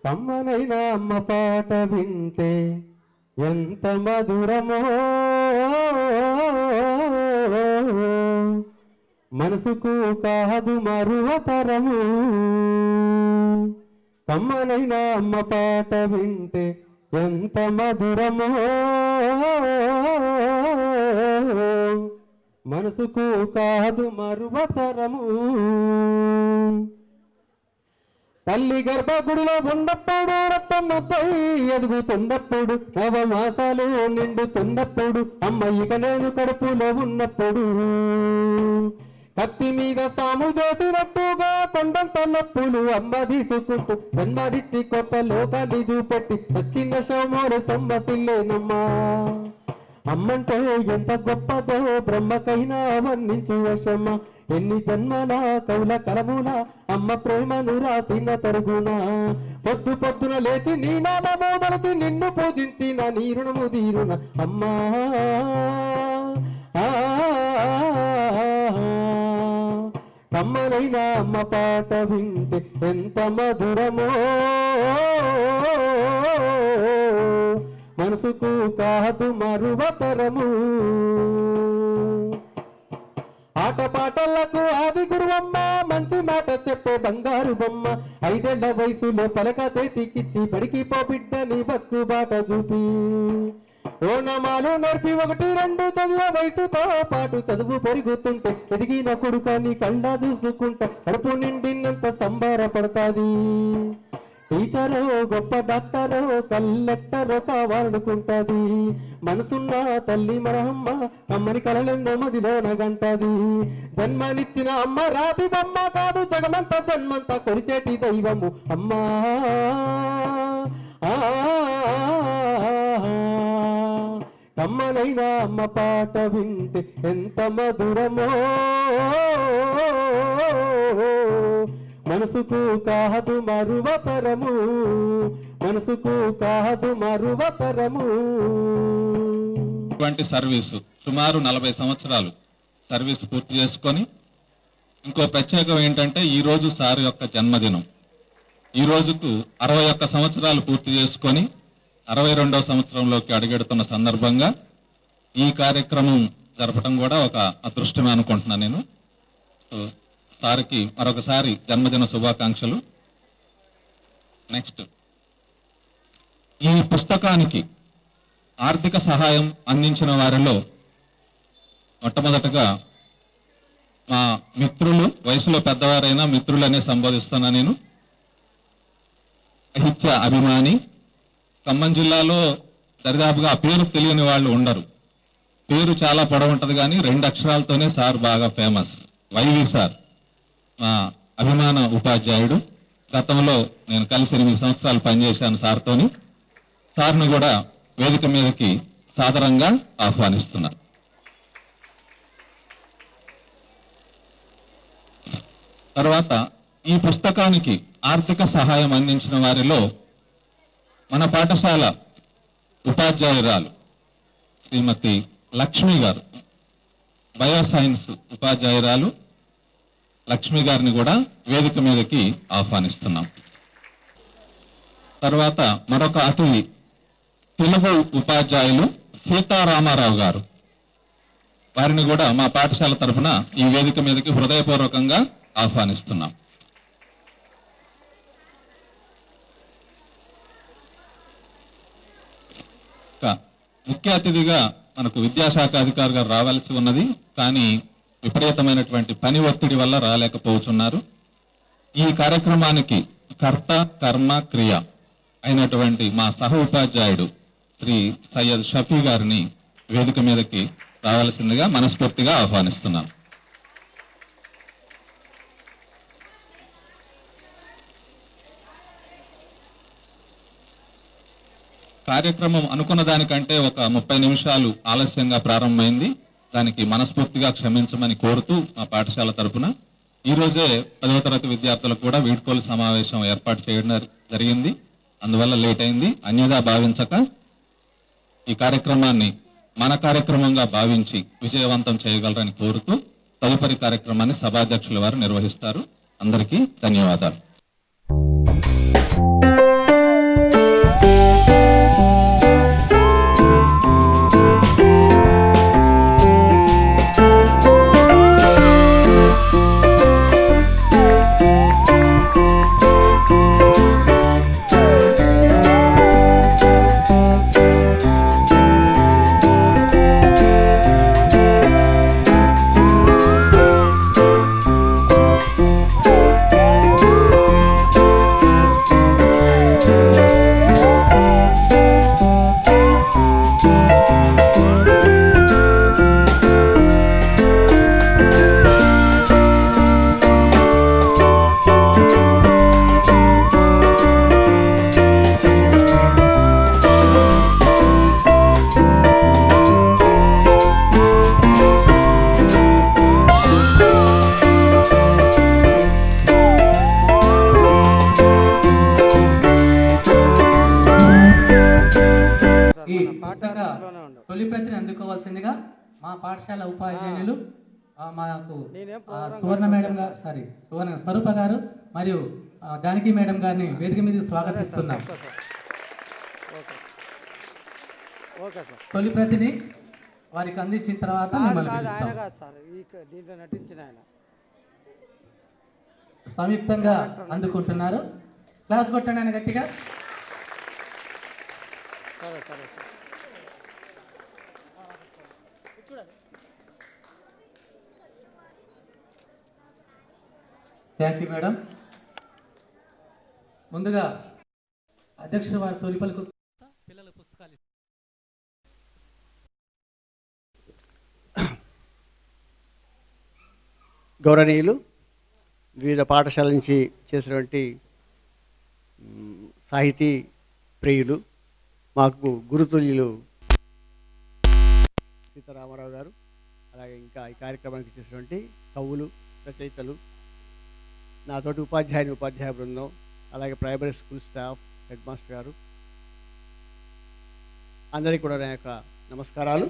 కమ్మనైన అమ్మ పాట వింటే ఎంత మధురమో మనసుకు కాదు మరువతరము. కమ్మనైన అమ్మ పాట వింటే ఎంత మధురమో మనసుకు కాదు మరువతరము. తల్లి గర్భగుడిలో ఉన్నప్పుడు రక్తమ్మతై ఎదుగుతున్నప్పుడు నవమాసాలు నిండుతున్నప్పుడు అమ్మ ఇక నేను కడుపులో ఉన్నప్పుడు కత్తి మీద సాము చేసినట్టుగా కొండంత నొప్పులు అమ్మ తీసుకుంటూ జన్మడిచ్చి కొత్త లోకాన్ని చూపెట్టి వచ్చిన శవమోరు సొమ్మసిల్లేనమ్మా. అమ్మంటే ఎంత గొప్పదో బ్రహ్మకైనా వర్ణించు వశమ్మ. ఎన్ని జన్మల కౌల కలముల అమ్మ ప్రేమను రాసిన తరుగున పొద్దు పొద్దున లేచి నీ నామము తలచి నిన్ను పూజించిన నీ రుణము తీరున అమ్మా. కమ్మనైన అమ్మ పాట వింటే ఎంత మధురమో మనసుకు కాదు మరువతరము. ఆటపాటలకు ఆది గురువమ్మ మంచి మాట చెప్పే బంగారు బొమ్మ. 5 ఏళ్ల వయసులో పలక చేతికిచ్చి పడికి పో బిడ్డని బక్కు బాట చూపి ఓనమాలు నేర్పి 1, 2 చదివే వయసుతో పాటు చదువు పెరుగుతుంటే ఎదిగిన కొడుకాన్ని కళ్ళ చూసుకుంటా కడుపు నిండినంత సంబరపడతాది. టీచరో గొప్ప డాక్టరో కల్లెట్టరో కావాలనుకుంటది. మనసున్న తల్లి మనహమ్మ అమ్మని కలలెన్నో మదిలోన గంటది. జన్మనిచ్చిన అమ్మ రాతి బొమ్మ కాదు జగమంత జన్మంత కొరిచేటి దైవము అమ్మా. కమ్మనైన అమ్మ పాట వింటే ఎంత మధురమో మనసుకు కాదు మరువతరము. మనసుకు కాదు మరువతరము. ఇటువంటి సర్వీసు సుమారు 40 సంవత్సరాలు సర్వీసు పూర్తి చేసుకొని ఇంకో ప్రత్యేకం ఏంటంటే ఈరోజు సార్ యొక్క జన్మదినం. ఈ రోజుకు 61 సంవత్సరాలు పూర్తి చేసుకొని 62వ సంవత్సరంలోకి అడుగెడుతున్న సందర్భంగా ఈ కార్యక్రమం జరపడం కూడా ఒక అదృష్టమే అనుకుంటున్నాను నేను. సార్కి మరొకసారి జన్మదిన శుభాకాంక్షలు. నెక్స్ట్, ఈ పుస్తకానికి ఆర్థిక సహాయం అందించిన వారిలో మొట్టమొదటగా మా మిత్రులు, వయసులో పెద్దవారైన మిత్రులనే సంబోధిస్తున్నా నేను. సాహిత్య అభిమాని. ఖమ్మం జిల్లాలో దరిదాపుగా ఆ పేరు తెలియని వాళ్ళు ఉండరు. పేరు చాలా పొడవు ఉంటుంది కానీ 2 అక్షరాలతోనే సార్ బాగా ఫేమస్. వైవి సార్ మా అభిమాన ఉపాధ్యాయుడు. గతంలో నేను కలిసి 8 సంవత్సరాలు పనిచేశాను సార్తోని. సార్ను కూడా వేదిక మీదకి సాదరంగా ఆహ్వానిస్తున్నారు. తర్వాత ఈ పుస్తకానికి ఆర్థిక సహాయం అందించిన వారిలో మన పాఠశాల ఉపాధ్యాయురాలు శ్రీమతి లక్ష్మి గారు, బయోసైన్స్ ఉపాధ్యాయురాలు లక్ష్మి గారిని కూడా వేదిక మీదకి ఆహ్వానిస్తున్నాం. తర్వాత మరొక అతిథి తెలుగు ఉపాధ్యాయులు సీతారామారావు గారు. వారిని కూడా మా పాఠశాల తరఫున ఈ వేదిక మీదకి హృదయపూర్వకంగా ఆహ్వానిస్తున్నాం. ముఖ్య అతిథిగా మనకు విద్యాశాఖ అధికారి గారు రావాల్సి ఉన్నది, కానీ విపరీతమైనటువంటి పని ఒత్తిడి వల్ల రాలేకపోతున్నారు. ఈ కార్యక్రమానికి కర్త కర్మ క్రియ అయినటువంటి మా సహ ఉపాధ్యాయుడు శ్రీ సయ్యద్ షఫీ గారిని వేదిక మీదకి రావాల్సిందిగా మనస్ఫూర్తిగా ఆహ్వానిస్తున్నాను. కార్యక్రమం అనుకున్న దానికంటే ఒక 30 నిమిషాలు ఆలస్యంగా ప్రారంభమైంది. దానికి మనస్ఫూర్తిగా క్షమించమని కోరుతూ మా పాఠశాల తరఫున ఈరోజే 10వ తరగతి విద్యార్థులకు కూడా వీడ్కోలు సమావేశం ఏర్పాటు చేయడం జరిగింది. అందువల్ల లేట్ అయింది. అన్యదా భావించక ఈ కార్యక్రమాన్ని మన కార్యక్రమంగా భావించి విజయవంతం చేయగలరని కోరుతూ తదుపరి కార్యక్రమాన్ని సభాధ్యక్షుల వారు నిర్వహిస్తారు. అందరికీ ధన్యవాదాలు. పుస్తక తొలి ప్రతిని అందుకోవాల్సిందిగా మా పాఠశాల ఉపాధ్యాయులు మాకు సువర్ణ మేడం గారు స్వరూప గారు మరియు జానకి మేడం గారిని వేదిక మీద స్వాగతిస్తున్నాం. తొలి ప్రతిని వారికి అందించిన తర్వాత మిమ్మల్ని పిలుస్తాం. సంయుక్తంగా అందుకుంటున్నారు. క్లాస్ కొట్టండి ఆయన గట్టిగా. Thank you madam. ముందుగా అధ్యక్షుడు వారి తొలి పలుకు పిల్లల పుస్తకాలు. గౌరవనీయులు, వివిధ పాఠశాల నుంచి చేసినటువంటి సాహితీ ప్రియులు, మాకు గురుతుల్యులు సీతారామారావు గారు, అలాగే ఇంకా ఈ కార్యక్రమానికి చేసినటువంటి కవులు, రచయితలు, నాతోటి ఉపాధ్యాయ బృందం, అలాగే primary school staff, head master గారు, అందరికీ కూడా నా యొక్క నమస్కారాలు.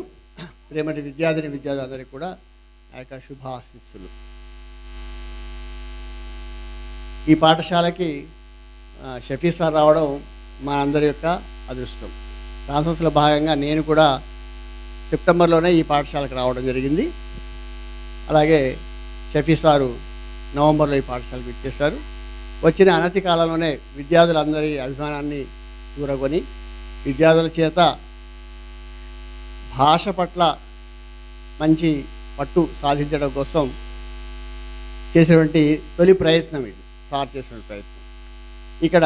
ప్రేమటి విద్యార్థులందరికీ కూడా నా యొక్క శుభాశీస్సులు. ఈ పాఠశాలకి షఫీ సార్ రావడం మా అందరి యొక్క అదృష్టం. ప్రాసెస్లో భాగంగా నేను కూడా సెప్టెంబర్లోనే ఈ పాఠశాలకు రావడం జరిగింది. అలాగే షఫీ సారు నవంబర్లో ఈ పాఠశాలకు ఇచ్చేశారు. వచ్చిన అనతి కాలంలోనే విద్యార్థులందరి అభిమానాన్ని చూరగొని విద్యార్థుల చేత భాష పట్ల మంచి పట్టు సాధించడం కోసం చేసినటువంటి తొలి ప్రయత్నం ఇది. సార్ చేసిన ప్రయత్నం ఇక్కడ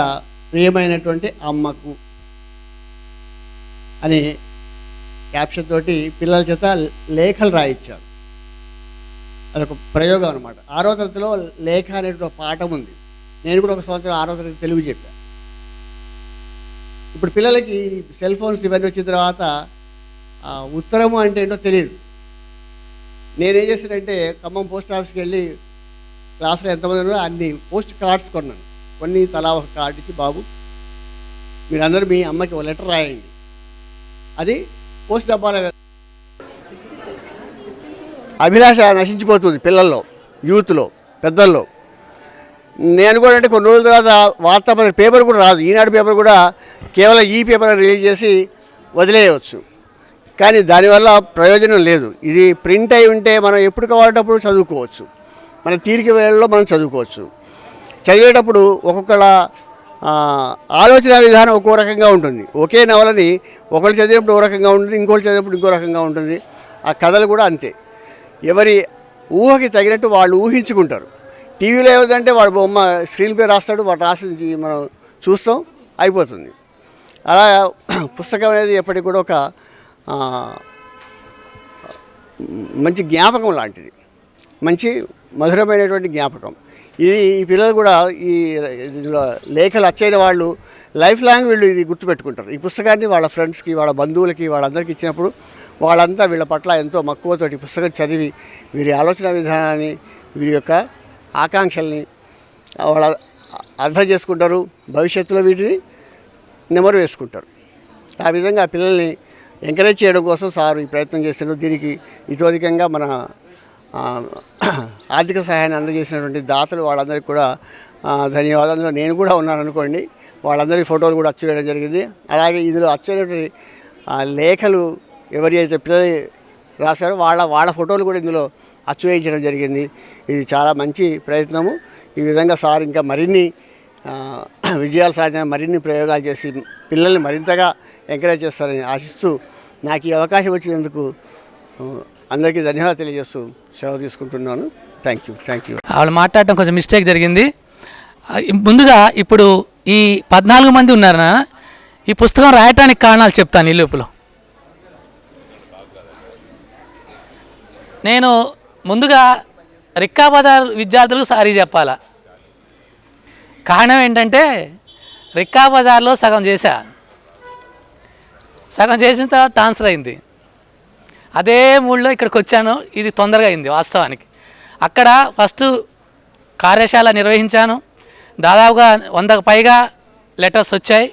ప్రియమైనటువంటి అమ్మకు అనే క్యాప్షన్ తోటి పిల్లల చేత లేఖలు రాయించారు. అదొక ప్రయోగం అనమాట. 6వ తరగతిలో లేఖ అనేటువంటి పాఠం ఉంది. నేను కూడా ఒక సంవత్సరం 6వ తరగతి తెలుగు చెప్పాను. ఇప్పుడు పిల్లలకి సెల్ ఫోన్స్ ఇవన్నీ వచ్చిన తర్వాత ఉత్తరము అంటే ఏంటో తెలియదు. నేనేం చేశానంటే ఖమ్మం పోస్ట్ ఆఫీస్కి వెళ్ళి క్లాస్లో ఎంతమంది ఉన్నారో అన్ని పోస్ట్ కార్డ్స్ కొన్నాను. కొన్ని తలా ఒక కార్డు ఇచ్చి, బాబు మీరందరూ మీ అమ్మకి ఒక లెటర్ రాయండి, అది పోస్ట్ డబ్బాలో. అభిలాష నశించిపోతుంది పిల్లల్లో, యూత్లో, పెద్దల్లో. నేను కూడా అంటే కొన్ని రోజుల తర్వాత వార్తాపత్రిక పేపర్ కూడా రాదు. ఈనాడు పేపర్ కూడా కేవలం ఈ పేపర్ రిలీజ్ చేసి వదిలేయవచ్చు. కానీ దానివల్ల ప్రయోజనం లేదు. ఇది ప్రింట్ అయి ఉంటే మనం ఎప్పుడు కావాలంటప్పుడు చదువుకోవచ్చు. మన తీరిక వేళల్లో మనం చదువుకోవచ్చు. చదివేటప్పుడు ఒక్కొక్కళ్ళ ఆలోచన విధానం ఒక్కో రకంగా ఉంటుంది. ఒకే నవలని ఒకళ్ళు చదివేటప్పుడు ఒక రకంగా ఉంటుంది, ఇంకోళ్ళు చదివేటప్పుడు ఇంకో రకంగా ఉంటుంది. ఆ కథలు కూడా అంతే. ఎవరి ఊహకి తగినట్టు వాళ్ళు ఊహించుకుంటారు. టీవీలో ఏమిటంటే వాడు బొమ్మ స్క్రీన్ పే రాస్తాడు, వాడు రాసి మనం చూస్తాం, అయిపోతుంది. అలా పుస్తకం అనేది ఎప్పటికి కూడా ఒక మంచి జ్ఞాపకం లాంటిది, మంచి మధురమైనటువంటి జ్ఞాపకం. ఇది ఈ పిల్లలు కూడా ఈ లేఖలు వచ్చైన వాళ్ళు లైఫ్ లాంగ్ వీళ్ళు ఇది గుర్తుపెట్టుకుంటారు. ఈ పుస్తకాన్ని వాళ్ళ ఫ్రెండ్స్కి, వాళ్ళ బంధువులకి, వాళ్ళందరికీ ఇచ్చినప్పుడు వాళ్ళంతా వీళ్ళ పట్ల ఎంతో మక్కువతోటి పుస్తకం చదివి వీరి ఆలోచన విధానాన్ని, వీరి యొక్క ఆకాంక్షల్ని వాళ్ళ అర్థం చేసుకుంటారు. భవిష్యత్తులో వీటిని నెమరు వేసుకుంటారు. ఆ విధంగా పిల్లల్ని ఎంకరేజ్ చేయడం కోసం సార్ ఈ ప్రయత్నం చేస్తున్నారు. దీనికి ఇతోధికంగా మన ఆర్థిక సహాయాన్ని అందజేసినటువంటి దాతలు వాళ్ళందరికీ కూడా ధన్యవాదాలు. నేను కూడా ఉన్నాను అనుకోండి. వాళ్ళందరి ఫోటోలు కూడా అచ్చవేయడం జరిగింది. అలాగే ఇందులో అచ్చైనటువంటి లేఖలు ఎవరి అయితే పిల్లలు రాశారో వాళ్ళ ఫోటోలు కూడా ఇందులో అచ్చవేయించడం జరిగింది. ఇది చాలా మంచి ప్రయత్నము. ఈ విధంగా సార్ ఇంకా మరిన్ని విజయాలు సాధించిన మరిన్ని ప్రయోగాలు చేసి పిల్లల్ని మరింతగా ఎంకరేజ్ చేస్తారని ఆశిస్తూ నాకు ఈ అవకాశం వచ్చినందుకు అందరికీ ధన్యవాదాలు తెలియజేస్తూ సెలవు తీసుకుంటున్నాను. Thank you. వాళ్ళు మాట్లాడటం కొంచెం మిస్టేక్ జరిగింది. ముందుగా ఇప్పుడు ఈ 14 మంది ఉన్నారనా, ఈ పుస్తకం రాయటానికి కారణాలు చెప్తాను. ఈ లోపల నేను ముందుగా రిక్కా బజార్ విద్యార్థులకు సారీ చెప్పాలా. కారణం ఏంటంటే రిక్కా బజార్లో సగం చేసిన తర్వాత ట్రాన్స్ఫర్ అయింది. అదే మూడ్లో ఇక్కడికి వచ్చాను. ఇది తొందరగా అయింది వాస్తవానికి. అక్కడ ఫస్ట్ కార్యశాల నిర్వహించాను. దాదాపుగా 100కు పైగా లెటర్స్ వచ్చాయి.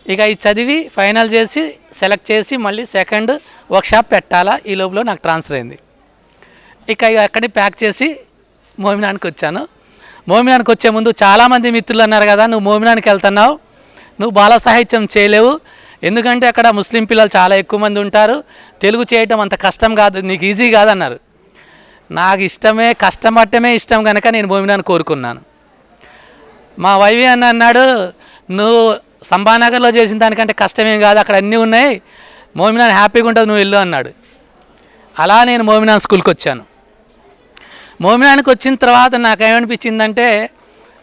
ఇక ఇది చదివి ఫైనల్ చేసి సెలెక్ట్ చేసి మళ్ళీ సెకండ్ వర్క్షాప్ పెట్టాలా. ఈ లోపల నాకు ట్రాన్స్ఫర్ అయింది. ఇక అక్కడి ప్యాక్ చేసి మోమినానికి వచ్చాను. మోమినానికి వచ్చే ముందు చాలామంది మిత్రులు అన్నారు కదా, నువ్వు మోమినానికి వెళ్తున్నావు, నువ్వు బాల సాహిత్యం చేయలేవు, ఎందుకంటే అక్కడ ముస్లిం పిల్లలు చాలా ఎక్కువ మంది ఉంటారు, తెలుగు చేయటం అంత కష్టం కాదు, నీకు ఈజీ కాదన్నారు. నాకు ఇష్టమే, కష్టపడటమే ఇష్టం కనుక నేను మోమినాన్ని కోరుకున్నాను. మా వైవి అన్న అన్నాడు, నువ్వు సంభానగర్లో చేసిన దానికంటే కష్టమేం కాదు, అక్కడ అన్నీ ఉన్నాయి, మోమినాన్ హ్యాపీగా ఉంటుంది, నువ్వు వెళ్ళు అన్నాడు. అలా నేను మోమినాన్ స్కూల్కి వచ్చాను. మోమినానికి వచ్చిన తర్వాత నాకేమనిపించిందంటే,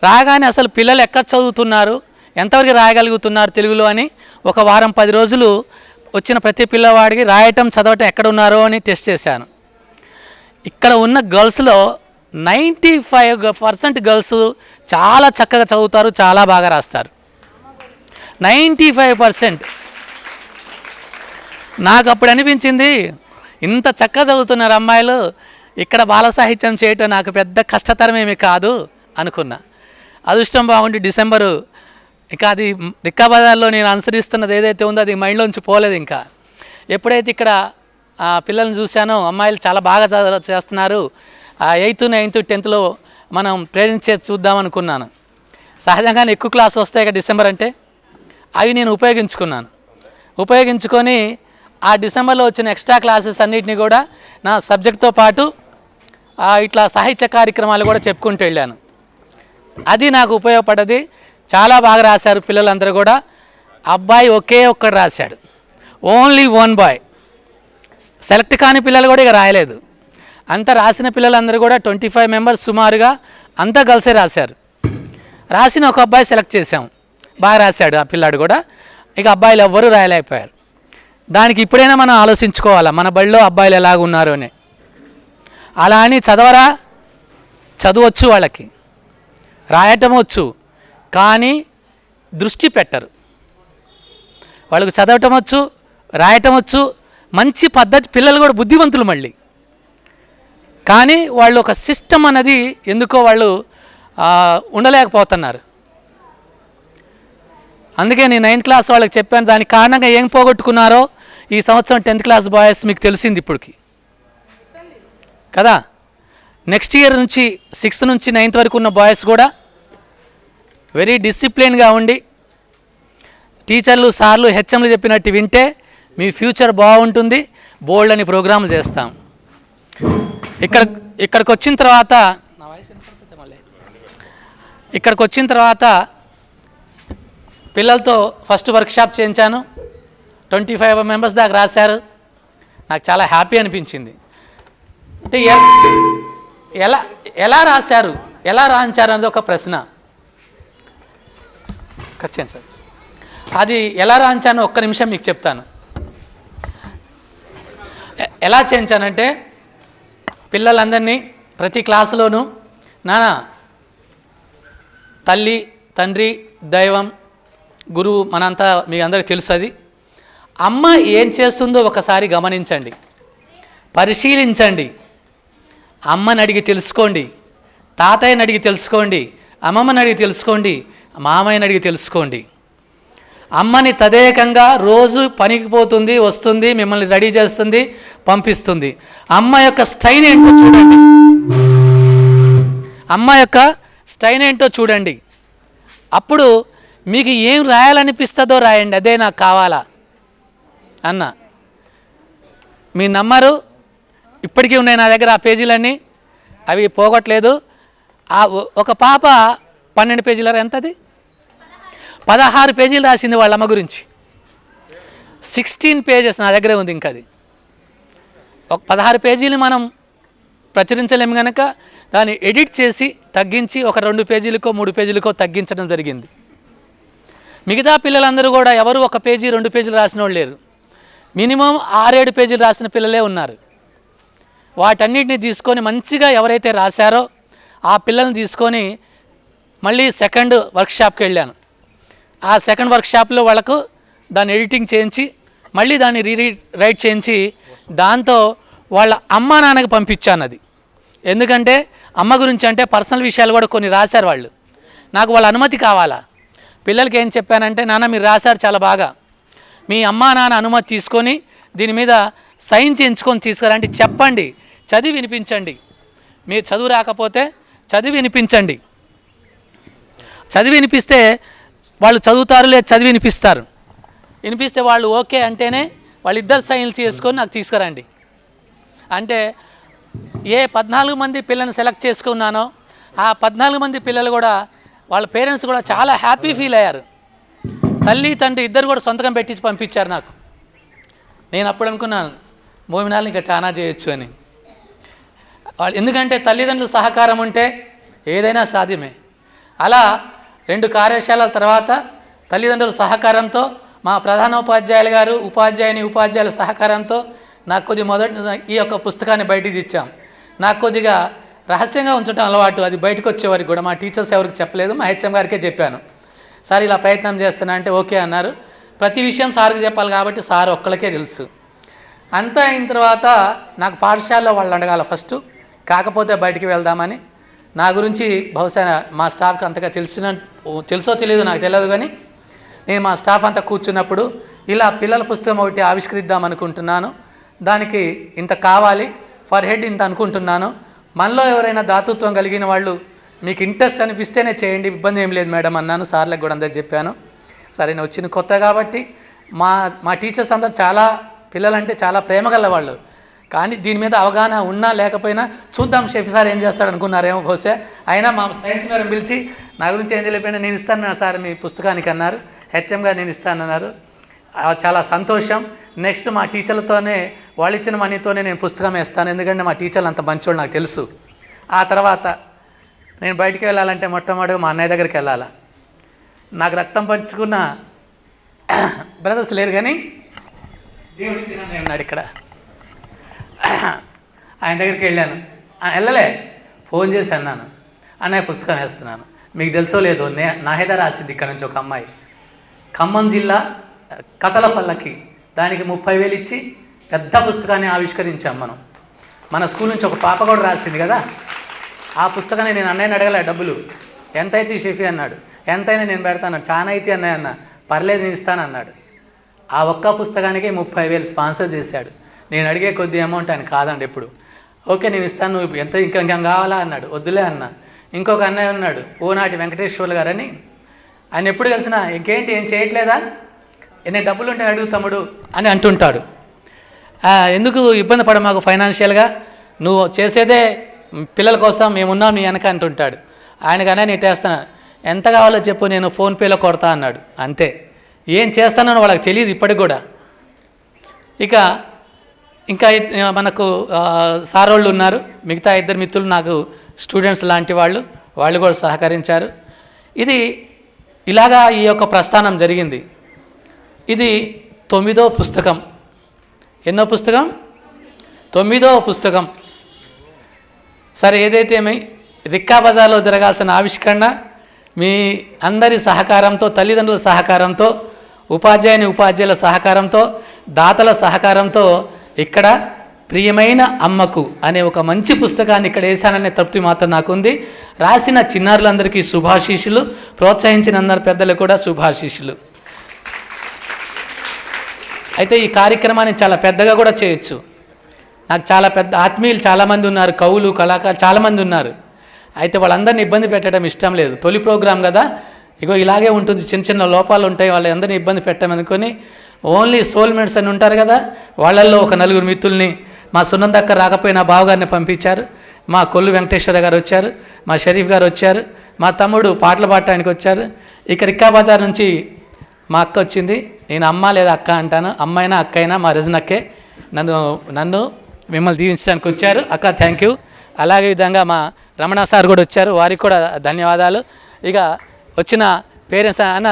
రాగానే అసలు పిల్లలు ఎక్కడ చదువుతున్నారు, ఎంతవరకు రాయగలుగుతున్నారు తెలుగులో అని ఒక వారం 10 రోజులు వచ్చిన ప్రతి పిల్లవాడికి రాయటం చదవటం ఎక్కడ ఉన్నారో అని టెస్ట్ చేశాను. ఇక్కడ ఉన్న గర్ల్స్లో 95% గర్ల్స్ చాలా చక్కగా చదువుతారు, చాలా బాగా రాస్తారు. 95%. నాకు అప్పుడు అనిపించింది, ఇంత చక్కగా చదువుతున్నారు అమ్మాయిలు, ఇక్కడ బాల సాహిత్యం చేయటం నాకు పెద్ద కష్టతరమేమి కాదు అనుకున్నా. అదృష్టం బాగుండి డిసెంబరు, ఇంకా అది రిక్కాబజార్లో నేను అనుసరిస్తున్నది ఏదైతే ఉందో అది మైండ్లోంచి పోలేదు. ఇంకా ఎప్పుడైతే ఇక్కడ పిల్లల్ని చూశానో, అమ్మాయిలు చాలా బాగా చేస్తున్నారు, 8th, 9th, 10thలో మనం ప్రేరించే చూద్దామనుకున్నాను. సహజంగానే ఎక్కువ క్లాస్ వస్తాయి ఇక డిసెంబర్ అంటే, అవి నేను ఉపయోగించుకొని ఆ డిసెంబర్లో వచ్చిన ఎక్స్ట్రా క్లాసెస్ అన్నిటిని కూడా నా సబ్జెక్ట్తో పాటు ఇట్లా సాహిత్య కార్యక్రమాలు కూడా చెప్పుకుంటూ వెళ్ళాను. అది నాకు ఉపయోగపడ్డది. చాలా బాగా రాశారు పిల్లలందరూ కూడా. అబ్బాయి ఒకే ఒక్కడు రాశాడు, ఓన్లీ 1 బాయ్. సెలెక్ట్ కాని పిల్లలు కూడా ఇక రాయలేదు. అంతా రాసిన పిల్లలందరూ కూడా 25 మెంబర్స్ సుమారుగా అంతా కలిసే రాశారు. రాసిన ఒక అబ్బాయి సెలెక్ట్ చేశాం, బాగా రాశాడు ఆ పిల్లాడు కూడా. ఇక అబ్బాయిలు ఎవ్వరూ రాయలేకపోయారు. దానికి ఇప్పుడైనా మనం ఆలోచించుకోవాలా, మన బడిలో అబ్బాయిలు ఎలాగ ఉన్నారు అని. అలా అని చదవరా, చదవచ్చు, వాళ్ళకి రాయటం వచ్చు, కానీ దృష్టి పెట్టరు. వాళ్ళకు చదవటం వచ్చు, రాయటం వచ్చు, మంచి పద్ధతి, పిల్లలు కూడా బుద్ధివంతులు మళ్ళీ. కానీ వాళ్ళు ఒక సిస్టమ్ అన్నది ఎందుకో వాళ్ళు ఉండలేకపోతున్నారు. అందుకే నేను 9th క్లాస్ వాళ్ళకి చెప్పాను, దానికి కారణంగా ఏం పోగొట్టుకున్నారో ఈ సంవత్సరం 10th క్లాస్ బాయ్స్ మీకు తెలిసింది ఇప్పటికి కదా. నెక్స్ట్ ఇయర్ నుంచి 6th నుంచి 9th వరకు ఉన్న బాయ్స్ కూడా వెరీ డిసిప్లిన్గా ఉండి టీచర్లు, సార్లు, హెచ్ఎంలు చెప్పినట్టు వింటే మీ ఫ్యూచర్ బాగుంటుంది. బోల్డ్ అని ప్రోగ్రాంలు చేస్తాం. ఇక్కడికి వచ్చిన తర్వాత నా వాయిస్ వినపడుతుంది మళ్ళీ. ఇక్కడికి వచ్చిన తర్వాత పిల్లలతో ఫస్ట్ వర్క్షాప్ చేయించాను. 25 మెంబర్స్ దాకా రాశారు. నాకు చాలా హ్యాపీ అనిపించింది. అంటే ఎలా రాశారు, ఎలా రాయించారు అనేది ఒక ప్రశ్న. కట్ చేయండి సార్. అది ఎలా రాయించానో ఒక్క నిమిషం మీకు చెప్తాను. ఎలా చేయించానంటే, పిల్లలందరినీ ప్రతి క్లాసులోనూ నానా తల్లి, తండ్రి, దైవం, గురువు మనంతా మీ అందరికీ తెలుస్తుంది. అమ్మ ఏం చేస్తుందో ఒకసారి గమనించండి, పరిశీలించండి. అమ్మని అడిగి తెలుసుకోండి, తాతయ్యని అడిగి తెలుసుకోండి, అమ్మమ్మని అడిగి తెలుసుకోండి, మామయ్యని అడిగి తెలుసుకోండి. అమ్మని తదేకంగా రోజు పనికి పోతుంది, వస్తుంది, మిమ్మల్ని రెడీ చేస్తుంది, పంపిస్తుంది. అమ్మ యొక్క స్టైల్ ఏంటో చూడండి, అమ్మ యొక్క స్టైల్ ఏంటో చూడండి. అప్పుడు మీకు ఏం రాయాలనిపిస్తుందో రాయండి, అదే నాకు కావాలా అన్న. మీ నమ్మరు, ఇప్పటికీ ఉన్నాయి నా దగ్గర ఆ పేజీలన్నీ, అవి పోగొట్టలేదు. ఒక పాప 12 పేజీల ఎంతది 16 పేజీలు రాసింది వాళ్ళ అమ్మ గురించి. 16 పేజెస్ నా దగ్గరే ఉంది. ఇంకా అది ఒక 16 పేజీలు మనం ప్రచురించలేము కనుక దాన్ని ఎడిట్ చేసి తగ్గించి ఒక 2 పేజీలకో 3 పేజీలకో తగ్గించడం జరిగింది. మిగతా పిల్లలందరూ కూడా ఎవరు 1 పేజీ 2 పేజీలు రాసిన వాళ్ళు లేరు. మినిమం 6-7 పేజీలు రాసిన పిల్లలే ఉన్నారు. వాటన్నిటిని తీసుకొని మంచిగా ఎవరైతే రాశారో ఆ పిల్లల్ని తీసుకొని మళ్ళీ సెకండ్ వర్క్షాప్కి వెళ్ళాను. ఆ సెకండ్ వర్క్షాప్లో వాళ్ళకు దాన్ని ఎడిటింగ్ చేయించి మళ్ళీ దాన్ని రైట్ చేయించి దాంతో వాళ్ళ అమ్మ నాన్నకి పంపించాను. అది ఎందుకంటే అమ్మ గురించి అంటే పర్సనల్ విషయాలు కూడా కొన్ని రాశారు వాళ్ళు. నాకు వాళ్ళ అనుమతి కావాలా. పిల్లలకి ఏం చెప్పానంటే, నాన్న మీరు రాశారు చాలా బాగా, మీ అమ్మా నాన్న అనుమతి తీసుకొని దీని మీద సైన్ చేయించుకొని తీసుకురండి, చెప్పండి, చదివి వినిపించండి. మీరు చదువు రాకపోతే చదివి వినిపించండి. చదివి వినిపిస్తే వాళ్ళు చదువుతారు, లేదు చదివి వినిపిస్తారు. వినిపిస్తే వాళ్ళు ఓకే అంటేనే వాళ్ళిద్దరు సైన్లు చేసుకొని నాకు తీసుకురండి అంటే, ఏ 14 మంది పిల్లల్ని సెలెక్ట్ చేసుకున్నానో ఆ 14 మంది పిల్లలు కూడా వాళ్ళ పేరెంట్స్ కూడా చాలా హ్యాపీ ఫీల్ అయ్యారు. తల్లి తండ్రి ఇద్దరు కూడా సొంతకం పెట్టించి పంపించారు నాకు. నేను అప్పుడు అనుకున్నాను మోమినాలు ఇంకా చాలా చేయొచ్చు అని. ఎందుకంటే తల్లిదండ్రుల సహకారం ఉంటే ఏదైనా సాధ్యమే. అలా 2 కార్యశాలల తర్వాత తల్లిదండ్రుల సహకారంతో, మా ప్రధానోపాధ్యాయులు గారు, ఉపాధ్యాయుల సహకారంతో నాకు కొద్దిగా ఈ యొక్క పుస్తకాన్ని బయటికి ఇచ్చాం. నాకు కొద్దిగా రహస్యంగా ఉంచడం అలవాటు. అది బయటకు వచ్చేవారికి కూడా మా టీచర్స్ ఎవరికి చెప్పలేదు, మా హెచ్ఎం గారికే చెప్పాను. సార్ ఇలా ప్రయత్నం చేస్తున్నా అంటే ఓకే అన్నారు. ప్రతి విషయం సార్కి చెప్పాలి కాబట్టి సార్ ఒక్కళ్ళకే తెలుసు. అంతా అయిన తర్వాత నాకు పాఠశాలలో వాళ్ళు అడగాల ఫస్ట్, కాకపోతే బయటికి వెళ్దామని. నా గురించి బహుశా మా స్టాఫ్కి అంతగా తెలుసో తెలియదు నాకు తెలియదు, కానీ నేను మా స్టాఫ్ అంతా కూర్చున్నప్పుడు ఇలా పిల్లల పుస్తకం ఒకటి ఆవిష్కరిద్దాం అనుకుంటున్నాను, దానికి ఇంత కావాలి, ఫర్ హెడ్ ఇంత అనుకుంటున్నాను, మనలో ఎవరైనా దాతృత్వం కలిగిన వాళ్ళు మీకు ఇంట్రెస్ట్ అనిపిస్తేనే చేయండి, ఇబ్బంది ఏం లేదు మేడం అన్నాను. సార్లకు కూడా అందరూ చెప్పాను. సరే నేను వచ్చిన కొత్త కాబట్టి మా టీచర్స్ అందరూ చాలా పిల్లలంటే చాలా ప్రేమ గల వాళ్ళు, కానీ దీని మీద అవగాహన ఉన్నా లేకపోయినా చూద్దాం షెఫీ సార్ ఏం చేస్తాడు అనుకున్నారేమో బహుశా. అయినా మా సైన్స్ మేడం పిలిచి నా గురించి ఏం తెలియకపోయినా నేను ఇస్తాను సార్ మీ పుస్తకానికి అన్నారు. హెచ్ఎం గారు నేను ఇస్తానన్నారు. చాలా సంతోషం. నెక్స్ట్ మా టీచర్లతోనే, వాళ్ళు ఇచ్చిన మనీతోనే నేను పుస్తకం వేస్తాను, ఎందుకంటే మా టీచర్లు అంత మంచోళ్ళు నాకు తెలుసు. ఆ తర్వాత నేను బయటికి వెళ్ళాలంటే మొట్టమొదటిగా మా అన్నయ్య దగ్గరికి వెళ్ళాలా. నాకు రక్తం పంచుకున్న బ్రదర్స్ లేరు, కానీ దేవుడి చిన్న ఉన్నాడు ఇక్కడ, ఆయన దగ్గరికి వెళ్ళాను. వెళ్ళలే, ఫోన్ చేసి అన్నాను, అన్నయ్య పుస్తకం వేస్తున్నాను, మీకు తెలుసో లేదో నాహేదా రాసింది ఇక్కడ నుంచి ఒక అమ్మాయి, ఖమ్మం జిల్లా కథల పల్లకి, దానికి 30,000 ఇచ్చి పెద్ద పుస్తకాన్ని ఆవిష్కరించాం మనం. మన స్కూల్ నుంచి ఒక పాప కూడా రాసింది కదా, ఆ పుస్తకాన్ని నేను అన్నయ్యని అడగలే డబ్బులు, ఎంత అయితే షెఫీ అన్నాడు, ఎంతైనా నేను పెడతాను, చాలా అయితే అన్నయ్య అన్న, పర్లేదు నేను ఇస్తాను అన్నాడు. ఆ ఒక్క పుస్తకానికి 30,000 స్పాన్సర్ చేశాడు. నేను అడిగే కొద్ది అమౌంట్ ఆయన కాదండి ఎప్పుడు. ఓకే నేను ఇస్తాను, నువ్వు ఎంత ఇంకా కావాలా అన్నాడు. వద్దులే అన్న. ఇంకొక అన్నయ్య ఉన్నాడు ఓనాటి వెంకటేశ్వర్లు గారని, ఆయన ఎప్పుడు కలిసినా ఇంకేంటి ఏం చేయట్లేదా, నేను డబ్బులు ఉంటే అడుగు తమ్ముడు అని అంటుంటాడు. ఎందుకు ఇబ్బంది పడ మాకు ఫైనాన్షియల్గా, నువ్వు చేసేదే పిల్లల కోసం, మేమున్నాం నీ వెనక అంటుంటాడు. ఆయనకన్నా నేను చేస్తాను, ఎంత కావాలో చెప్పు నేను ఫోన్పేలో కొడతా అన్నాడు. అంతే, ఏం చేస్తానో వాళ్ళకి తెలియదు ఇప్పటికి కూడా. ఇంకా మనకు సారోళ్ళు ఉన్నారు, మిగతా 2 మిత్రులు నాకు స్టూడెంట్స్ లాంటి వాళ్ళు కూడా సహకరించారు. ఇది ఇలాగా ఈ యొక్క ప్రస్థానం జరిగింది. ఇది 9వ పుస్తకం. ఎన్నో పుస్తకం? 9వ పుస్తకం. సరే ఏదైతే రిక్కా బజార్లో జరగాల్సిన ఆవిష్కరణ మీ అందరి సహకారంతో, తల్లిదండ్రుల సహకారంతో, ఉపాధ్యాయుల సహకారంతో, దాతల సహకారంతో ఇక్కడ ప్రియమైన అమ్మకు అనే ఒక మంచి పుస్తకాన్ని ఇక్కడ వేశాననే తృప్తి మాత్రం నాకుంది. రాసిన చిన్నారులందరికీ శుభాశీషులు, ప్రోత్సహించిన అందరి పెద్దలు కూడా శుభాశీషులు. అయితే ఈ కార్యక్రమాన్ని చాలా పెద్దగా కూడా చేయొచ్చు. నాకు చాలా పెద్ద ఆత్మీయులు చాలామంది ఉన్నారు, కవులు, కళాకారులు చాలామంది ఉన్నారు. అయితే వాళ్ళందరినీ ఇబ్బంది పెట్టడం ఇష్టం లేదు. తొలి ప్రోగ్రాం కదా, ఇలాగే ఉంటుంది, చిన్న చిన్న లోపాలు ఉంటాయి, వాళ్ళందరినీ ఇబ్బంది పెట్టమనుకొని ఓన్లీ సోల్మేట్స్ అని ఉంటారు కదా, వాళ్ళల్లో ఒక 4 మిత్రుల్ని, మా సునందక్క రాకపోయినా బావగారిని పంపించారు, మా కొల్లు వెంకటేశ్వర గారు వచ్చారు, మా షరీఫ్ గారు వచ్చారు, మా తమ్ముడు పాటలు పాడటానికి వచ్చారు. ఇక రిక్కా బజార్ నుంచి మా అక్క వచ్చింది. నేను అమ్మ లేదా అక్క అంటాను, అమ్మైనా అక్క అయినా మా రజనక్కే. నన్ను మిమ్మల్ని దీవించడానికి వచ్చారు. అక్క థ్యాంక్ యూ. అలాగే విధంగా మా రమణ సార్ కూడా వచ్చారు, వారికి కూడా ధన్యవాదాలు. ఇక వచ్చిన పేరెంట్స్ అన్న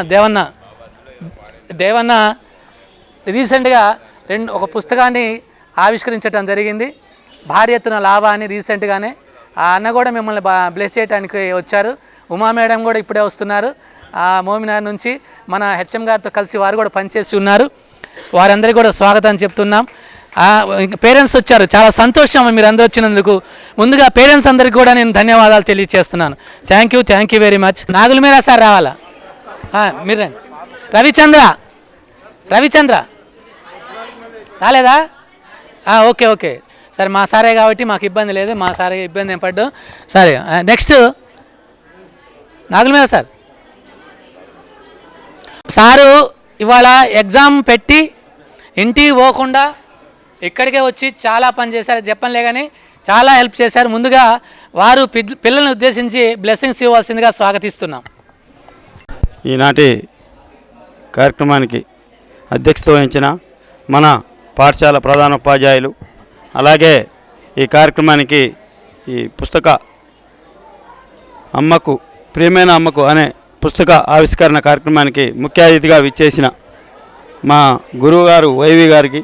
దేవన్న రీసెంట్గా ఒక పుస్తకాన్ని ఆవిష్కరించడం జరిగింది, భారీ ఎత్తున లాభాన్ని. రీసెంట్గానే ఆ అన్న కూడా మిమ్మల్ని బ్లెస్ చేయడానికి వచ్చారు. ఉమా మేడం కూడా ఇప్పుడే వస్తున్నారు మోమినార్ నుంచి, మన హెచ్ఎం గారితో కలిసి వారు కూడా పనిచేసి ఉన్నారు. వారందరికీ కూడా స్వాగతం చెప్తున్నాం. పేరెంట్స్ వచ్చారు, చాలా సంతోషం మీరు అందరూ వచ్చినందుకు. ముందుగా పేరెంట్స్ అందరికీ కూడా నేను ధన్యవాదాలు తెలియజేస్తున్నాను. Thank you very much. నాగుల మీద సార్ రావాలా? మీరు రండి. రవిచంద్ర రాలేదా? ఓకే ఓకే సరే, మా సారే కాబట్టి మాకు ఇబ్బంది లేదు, మా సారే ఇబ్బంది ఏం పడ్డు. సరే నెక్స్ట్ నాగుల మీద సారు ఇవాళ ఎగ్జామ్ పెట్టి ఇంటికి పోకుండా ఇక్కడికే వచ్చి చాలా పని చేశారు, చెప్పనులే కానీ చాలా హెల్ప్ చేశారు. ముందుగా వారు పిల్లల్ని ఉద్దేశించి బ్లెస్సింగ్స్ ఇవ్వాల్సిందిగా స్వాగతిస్తున్నాం. ఈనాటి కార్యక్రమానికి అధ్యక్షత వహించిన మన పాఠశాల ప్రధానోపాధ్యాయులు, అలాగే ఈ కార్యక్రమానికి ఈ పుస్తక అమ్మకు ప్రియమైన అమ్మకు అనే పుస్తక ఆవిష్కరణ కార్యక్రమానికి ముఖ్య అతిథిగా విచ్చేసిన మా గురువుగారు వైవి గారికి,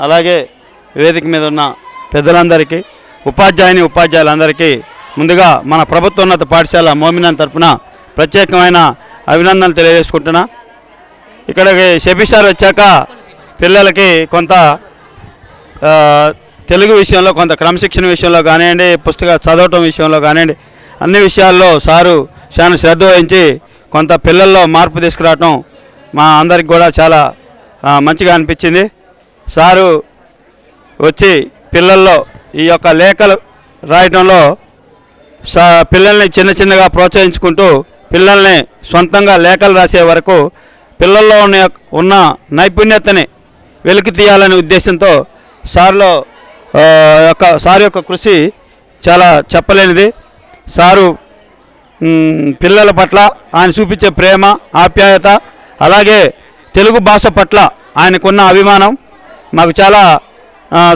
అలాగే వేదిక మీద ఉన్న పెద్దలందరికీ, ఉపాధ్యాయులందరికీ ముందుగా మన ప్రభుత్వోన్నత పాఠశాల మోమినాన్ తరఫున ప్రత్యేకమైన అభినందనలు తెలియజేసుకుంటున్నా. ఇక్కడికి షఫీ సార్ వచ్చాక పిల్లలకి కొంత తెలుగు విషయంలో, కొంత క్రమశిక్షణ విషయంలో కానివ్వండి, పుస్తక చదవటం విషయంలో కానివ్వండి, అన్ని విషయాల్లో సారు చాలా శ్రద్ధ వహించి కొంత పిల్లల్లో మార్పు తీసుకురావటం మా అందరికి కూడా చాలా మంచిగా అనిపించింది. సారు వచ్చి పిల్లల్లో ఈ యొక్క లేఖలు రాయటంలో పిల్లల్ని చిన్నగా ప్రోత్సహించుకుంటూ పిల్లల్ని సొంతంగా లేఖలు రాసే వరకు పిల్లల్లో ఉన్న నైపుణ్యతని వెలికి తీయాలనే ఉద్దేశంతో సార్ యొక్క కృషి చాలా చెప్పలేనిది. సారు పిల్లల పట్ల ఆయన చూపించే ప్రేమ, ఆప్యాయత, అలాగే తెలుగు భాష పట్ల ఆయనకున్న అభిమానం మాకు చాలా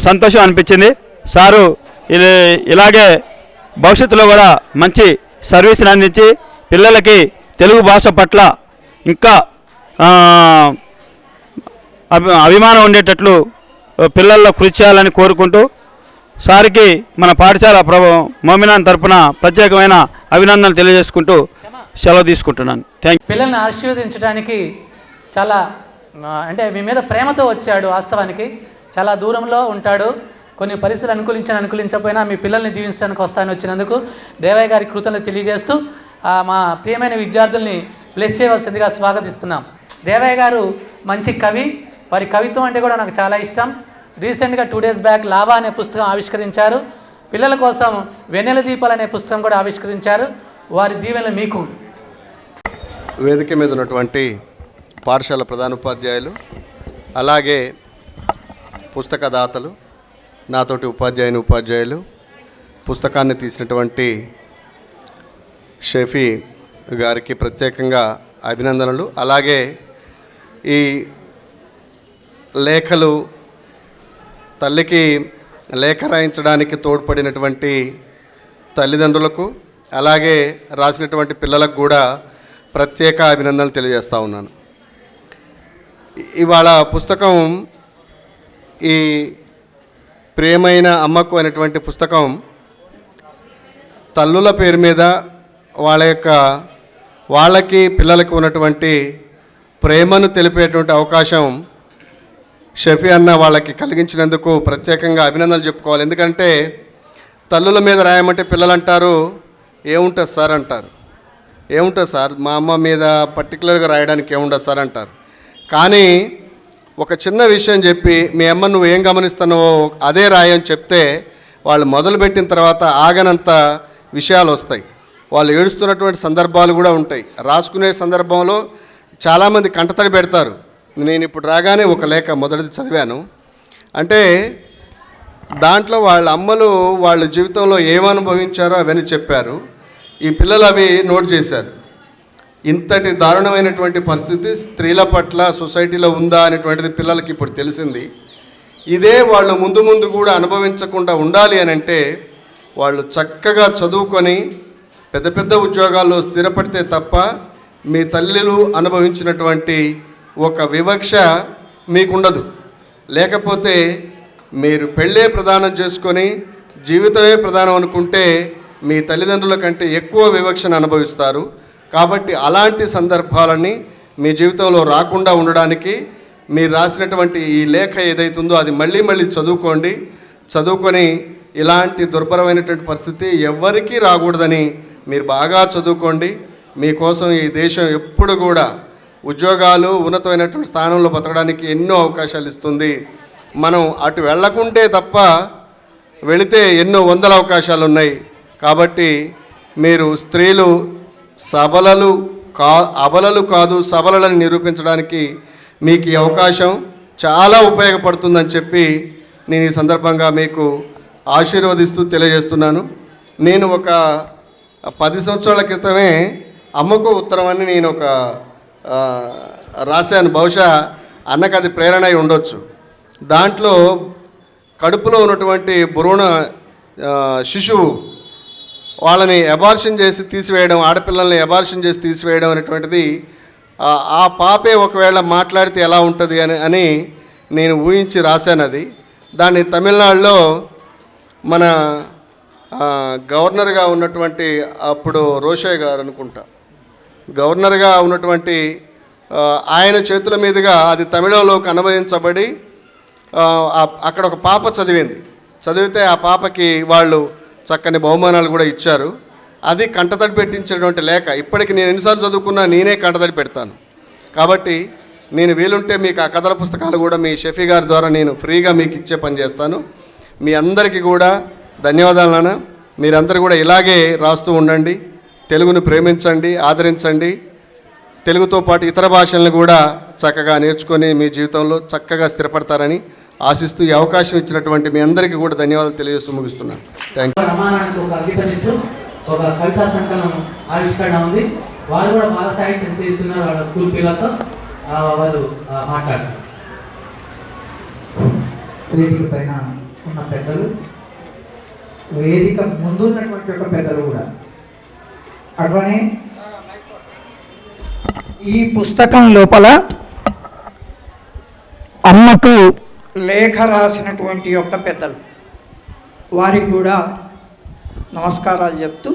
సంతోషం అనిపించింది. సారు ఇలాగే భవిష్యత్తులో కూడా మంచి సర్వీస్ని అందించి పిల్లలకి తెలుగు భాష పట్ల ఇంకా అభిమానం ఉండేటట్లు పిల్లల్లో కృషి చేయాలని కోరుకుంటూ సార్కి మన పాఠశాల మోమినాన్ తరపున ప్రత్యేకమైన అభినందనలు తెలియజేసుకుంటూ సెలవు తీసుకుంటున్నాను. Thank you. పిల్లల్ని ఆశీర్వదించడానికి చాలా అంటే మీ మీద ప్రేమతో వచ్చాడు. వాస్తవానికి చాలా దూరంలో ఉంటాడు, కొన్ని పరిస్థితులు అనుకూలించకపోయినా మీ పిల్లల్ని దీవించడానికి వస్తానని వచ్చినందుకు దేవయ్య గారి కృతజ్ఞతలు తెలియజేస్తూ మా ప్రియమైన విద్యార్థుల్ని బ్లెస్ చేయవలసిందిగా స్వాగతిస్తున్నాం. దేవయ్య గారు మంచి కవి, వారి కవిత్వం అంటే కూడా నాకు చాలా ఇష్టం. రీసెంట్గా 2 days బ్యాక్ లావా అనే పుస్తకం ఆవిష్కరించారు. పిల్లల కోసం వెన్నెల దీపాలు అనే పుస్తకం కూడా ఆవిష్కరించారు. వారి దీవెనలు మీకు. వేదిక మీద ఉన్నటువంటి పాఠశాల ప్రధానోపాధ్యాయులు, అలాగే పుస్తకదాతలు, నాతోటి ఉపాధ్యాయులు, పుస్తకాన్ని తీసినటువంటి షఫీ గారికి ప్రత్యేకంగా అభినందనలు. అలాగే ఈ లేఖలు తల్లికి లేఖ రాయించడానికి తోడ్పడినటువంటి తల్లిదండ్రులకు, అలాగే రాసినటువంటి పిల్లలకు కూడా ప్రత్యేక అభినందనలు తెలియజేస్తూ ఉన్నాను. ఇవాళ పుస్తకం ఈ ప్రియమైన అమ్మకు అనేటువంటి పుస్తకం తల్లుల పేరు మీద వాళ్ళకి పిల్లలకి ఉన్నటువంటి ప్రేమను తెలిపేటువంటి అవకాశం షఫీ అన్న వాళ్ళకి కలిగించినందుకు ప్రత్యేకంగా అభినందనలు చెప్పుకోవాలి. ఎందుకంటే తల్లుల మీద రాయమంటే పిల్లలు అంటారు, ఏముంటుంది సార్ అంటారు, ఏముంటుంది సార్ మా అమ్మ మీద పర్టికులర్గా రాయడానికి ఏముండదు సార్ అంటారు. కానీ ఒక చిన్న విషయం చెప్పి మీ అమ్మ నువ్వు ఏం గమనిస్తున్నావో అదే రాయని చెప్తే వాళ్ళు మొదలుపెట్టిన తర్వాత ఆగనంత విషయాలు వస్తాయి. వాళ్ళు ఏడుస్తున్నటువంటి సందర్భాలు కూడా ఉంటాయి. రాసుకునే సందర్భంలో చాలామంది కంటతడి పెడతారు. నేను ఇప్పుడు రాగానే ఒక లేఖ మొదటిది చదివాను. అంటే దాంట్లో వాళ్ళ అమ్మలు వాళ్ళ జీవితంలో ఏమనుభవించారో అవన్నీ చెప్పారు. ఈ పిల్లలు అవి నోట్ చేశారు. ఇంతటి దారుణమైనటువంటి పరిస్థితి స్త్రీల పట్ల సొసైటీలో ఉందా అనేటువంటిది పిల్లలకి ఇప్పుడు తెలిసింది. ఇదే వాళ్ళు ముందు కూడా అనుభవించకుండా ఉండాలి అని అంటే వాళ్ళు చక్కగా చదువుకొని పెద్ద పెద్ద ఉద్యోగాల్లో స్థిరపడితే తప్ప మీ తల్లులు అనుభవించినటువంటి ఒక వివక్ష మీకుండదు. లేకపోతే మీరు పెళ్ళే ప్రదానం చేసుకొని జీవితమే ప్రధానం అనుకుంటే మీ తల్లిదండ్రుల కంటే ఎక్కువ వివక్షను అనుభవిస్తారు. కాబట్టి అలాంటి సందర్భాలని మీ జీవితంలో రాకుండా ఉండడానికి మీరు రాసినటువంటి ఈ లేఖ ఏదైతుందో అది మళ్ళీ చదువుకొని ఇలాంటి దుర్భరమైనటువంటి పరిస్థితి ఎవరికీ రాకూడదని మీరు బాగా చదువుకోండి. మీకోసం ఈ దేశం ఎప్పుడు కూడా ఉద్యోగాలు ఉన్నతమైనటువంటి స్థానంలో బతకడానికి ఎన్నో అవకాశాలు ఇస్తుంది. మనం అటు వెళ్ళకుంటే తప్ప వెళితే ఎన్నో వందల అవకాశాలు ఉన్నాయి. కాబట్టి మీరు స్త్రీలు అబలలు కాదు సబలలని నిరూపించడానికి మీకు ఈ అవకాశం చాలా ఉపయోగపడుతుందని చెప్పి నేను ఈ సందర్భంగా మీకు ఆశీర్వదిస్తూ తెలియజేస్తున్నాను. నేను ఒక 10 సంవత్సరాల క్రితమే అమ్మకు ఉత్తరం అని నేను ఒక రాశాను. బహుశా అన్నకు అది ప్రేరణ అయి ఉండొచ్చు. దాంట్లో కడుపులో ఉన్నటువంటి భ్రూణ శిశువు వాళ్ళని అబార్షన్ చేసి తీసివేయడం, ఆడపిల్లల్ని అబార్షన్ చేసి తీసివేయడం అనేటువంటిది ఆ పాపే ఒకవేళ మాట్లాడితే ఎలా ఉంటుంది అని నేను ఊహించి రాశాను. అది దాన్ని తమిళనాడులో మన గవర్నర్గా ఉన్నటువంటి అప్పుడు రోషయ్య గారు అనుకుంటా, గవర్నర్గా ఉన్నటువంటి ఆయన చేతుల మీదుగా అది తమిళంలోకి అనువదించబడి అక్కడ ఒక పాప చదివితే ఆ పాపకి వాళ్ళు చక్కని బహుమానాలు కూడా ఇచ్చారు. అది కంటతడి పెట్టించేటువంటి లేఖ. ఇప్పటికి నేను ఎన్నిసార్లు చదువుకున్నా నేనే కంటతడి పెడతాను. కాబట్టి నేను వీలుంటే మీకు ఆ కథల పుస్తకాలు కూడా మీ షఫీ గారి ద్వారా నేను ఫ్రీగా మీకు ఇచ్చే పని చేస్తాను. మీ అందరికీ కూడా ధన్యవాదాలు నాన్న. మీరందరూ కూడా ఇలాగే రాస్తూ ఉండండి. తెలుగును ప్రేమించండి, ఆదరించండి. తెలుగుతో పాటు ఇతర భాషలను కూడా చక్కగా నేర్చుకొని మీ జీవితంలో చక్కగా స్థిరపడతారని ఆశిస్తూ ఈ అవకాశం ఇచ్చినటువంటి మీ అందరికీ కూడా ధన్యవాదాలు తెలియజేస్తూ ముగిస్తున్నాను. Thank you. రామాయణానికి ఒక అధిపతిస్తూ ఒక కవితా సంకలనం ఆవిష్కరణ ఉంది. వారు కూడా బాల సాహిత్యం చేస్తున్నారు. వాళ్ళ స్కూల్ పిల్లలతో వారు మాట్లాడారు. వేదిక పైన ఉన్న పెద్దలు, వేదిక ముందున్నటువంటి ఒక పెద్దలు కూడా అట్లనే ఈ పుస్తకం లోపల అమ్మకు లేఖ రాసినటువంటి యొక్క పెద్దలు వారికి కూడా నమస్కారాలు చెప్తూ,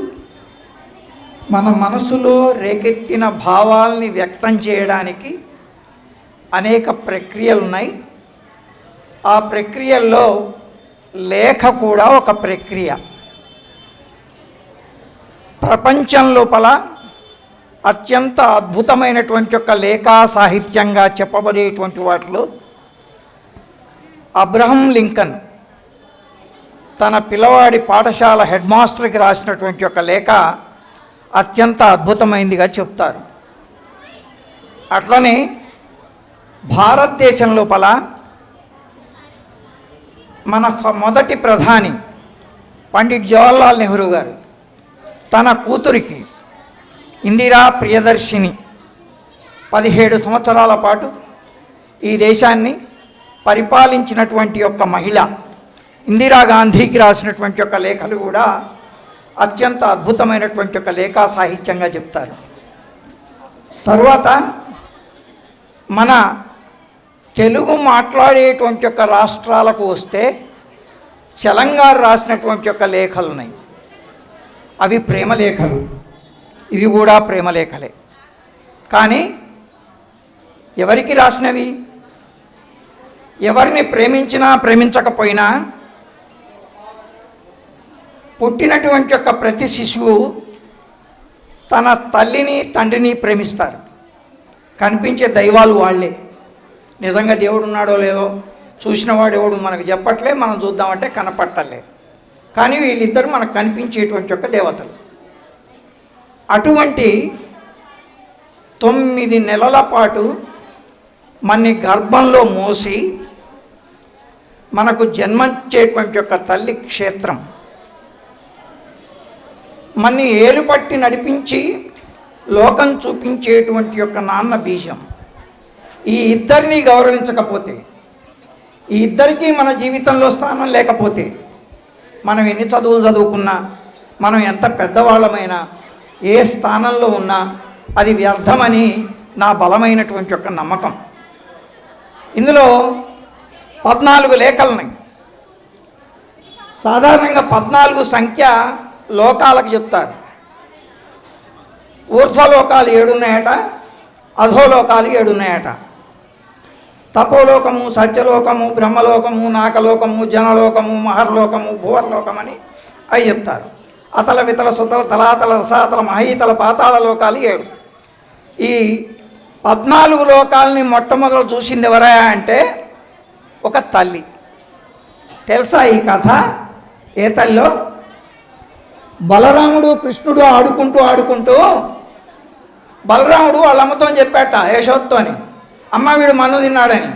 మన మనసులో రేకెత్తిన భావాల్ని వ్యక్తం చేయడానికి అనేక ప్రక్రియలు ఉన్నాయి. ఆ ప్రక్రియల్లో లేఖ కూడా ఒక ప్రక్రియ. ప్రపంచం లోపల అత్యంత అద్భుతమైనటువంటి ఒక లేఖా సాహిత్యంగా చెప్పబడేటువంటి వాటిలో అబ్రహం లింకన్ తన పిల్లవాడి పాఠశాల హెడ్ మాస్టర్కి రాసినటువంటి ఒక లేఖ అత్యంత అద్భుతమైనదిగా చెప్తారు. అట్లనే భారతదేశం లోపల మన మొదటి ప్రధాని పండిట్ జవహర్లాల్ నెహ్రూ గారు తన కూతురికి ఇందిరా ప్రియదర్శిని 17 సంవత్సరాల పాటు ఈ దేశాన్ని పరిపాలించినటువంటి యొక్క మహిళ ఇందిరాగాంధీకి రాసినటువంటి యొక్క లేఖలు కూడా అత్యంత అద్భుతమైనటువంటి ఒక లేఖా సాహిత్యంగా చెప్తారు. తరువాత మన తెలుగు మాట్లాడేటువంటి యొక్క రాష్ట్రాలకు వస్తే తెలంగాణ రాసినటువంటి యొక్క లేఖలు ఉన్నాయి. అవి ప్రేమలేఖలు, ఇవి కూడా ప్రేమలేఖలే. కానీ ఎవరికి రాసినవి? ఎవరిని ప్రేమించినా ప్రేమించకపోయినా పుట్టినటువంటి యొక్క ప్రతి శిశువు తన తల్లిని తండ్రిని ప్రేమిస్తారు. కనిపించే దైవాలు వాళ్ళే. నిజంగా దేవుడు ఉన్నాడో లేదో చూసిన వాడు ఎవడు మనకు చెప్పట్లే, మనం చూద్దామంటే కనపట్టలే. కానీ వీళ్ళిద్దరూ మనకు కనిపించేటువంటి యొక్క దేవతలు. అటువంటి 9 నెలల పాటు మన గర్భంలో మోసి మనకు జన్మించేటువంటి యొక్క తల్లి క్షేత్రం, మన్ని ఏలు పట్టి నడిపించి లోకం చూపించేటువంటి యొక్క నాన్న బీజం. ఈ ఇద్దరిని గౌరవించకపోతే, ఈ ఇద్దరికీ మన జీవితంలో స్థానం లేకపోతే, మనం ఎన్ని చదువులు చదువుకున్నా, మనం ఎంత పెద్దవాళ్ళమైనా, ఏ స్థానంలో ఉన్నా అది వ్యర్థమని నా బలమైనటువంటి ఒక నమ్మకం. ఇందులో 14 లేఖలు ఉన్నాయి. సాధారణంగా 14 సంఖ్య లోకాలకు చెప్తారు. ఊర్ధ్వలోకాలు 7 ఉన్నాయట, అధోలోకాలు 7 ఉన్నాయట. తపోలోకము, సత్యలోకము, బ్రహ్మలోకము, నాకలోకము, జనలోకము, మహర్లోకము, భూవర్లోకం అని అవి చెప్తారు. అతల వితల సుతల తలాతల రసాతల మహీతల పాతాళ లోకాలు 7. ఈ 14 లోకాలని మొట్టమొదలు చూసింది ఎవరా అంటే ఒక తల్లి. తెలుసా ఈ కథ? ఏ తల్లో? బలరాముడు కృష్ణుడు ఆడుకుంటూ బలరాముడు వాళ్ళ అమ్మతో చెప్పాట, యశోత్తోని, అమ్మ వీడు మన్ను తిన్నాడని.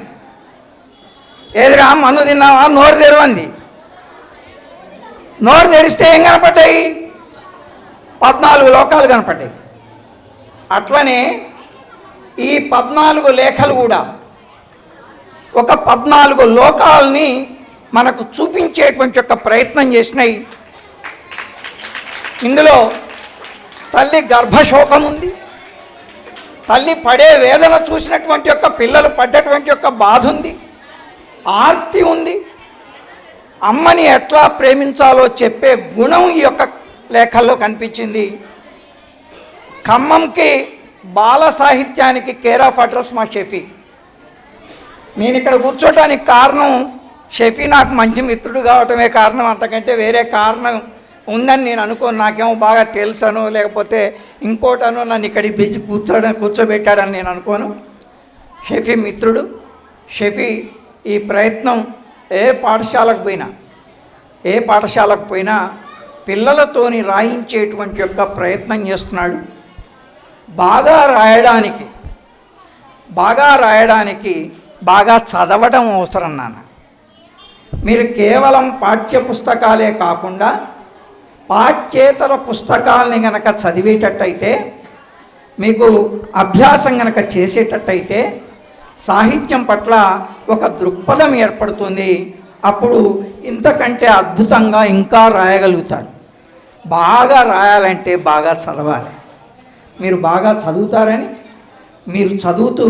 ఏదిరా మన్ను తిన్నావా? నోరు తెరవంది. నోరు తెరిస్తే ఏం కనపడ్డాయి? 14 లోకాలు కనపడ్డాయి. అట్లనే ఈ 14 లేఖలు కూడా ఒక 14 లోకాలని మనకు చూపించేటువంటి ఒక ప్రయత్నం చేసినాయి. ఇందులో తల్లి గర్భశోకం ఉంది, తల్లి పడే వేదన చూసినటువంటి యొక్క పిల్లలు పడ్డటువంటి యొక్క బాధ ఉంది, ఆర్తి ఉంది, అమ్మని ఎట్లా ప్రేమించాలో చెప్పే గుణం ఈ యొక్క లేఖల్లో కనిపించింది. ఖమ్మంకి బాల సాహిత్యానికి కేర్ ఆఫ్ అడ్రస్ మా షఫీ. నేను ఇక్కడ కూర్చోటానికి కారణం షఫీ నాకు మంచి మిత్రుడు కావటమే కారణం, అంతకంటే వేరే కారణం ఉందని నేను అనుకోను. నాకేమో బాగా తెలుసను లేకపోతే ఇంకోటను నన్ను ఇక్కడికి పిలిచి కూర్చోబెట్టాడని నేను అనుకోను. షఫీ మిత్రుడు. షఫీ ఈ ప్రయత్నం ఏ పాఠశాలకు పోయినా పిల్లలతోని రాయించేటువంటి యొక్క ప్రయత్నం చేస్తున్నాడు. బాగా రాయడానికి బాగా చదవడం అవసరం నాన్న. మీరు కేవలం పాఠ్య పుస్తకాలే కాకుండా పాఠ్యేతర పుస్తకాలని గనక చదివేటట్టయితే, మీకు అభ్యాసం గనక చేసేటట్టయితే సాహిత్యం పట్ల ఒక దృక్పథం ఏర్పడుతుంది. అప్పుడు ఇంతకంటే అద్భుతంగా ఇంకా రాయగలుగుతారు. బాగా రాయాలంటే బాగా చదవాలి. మీరు బాగా చదువుతారని, మీరు చదువుతూ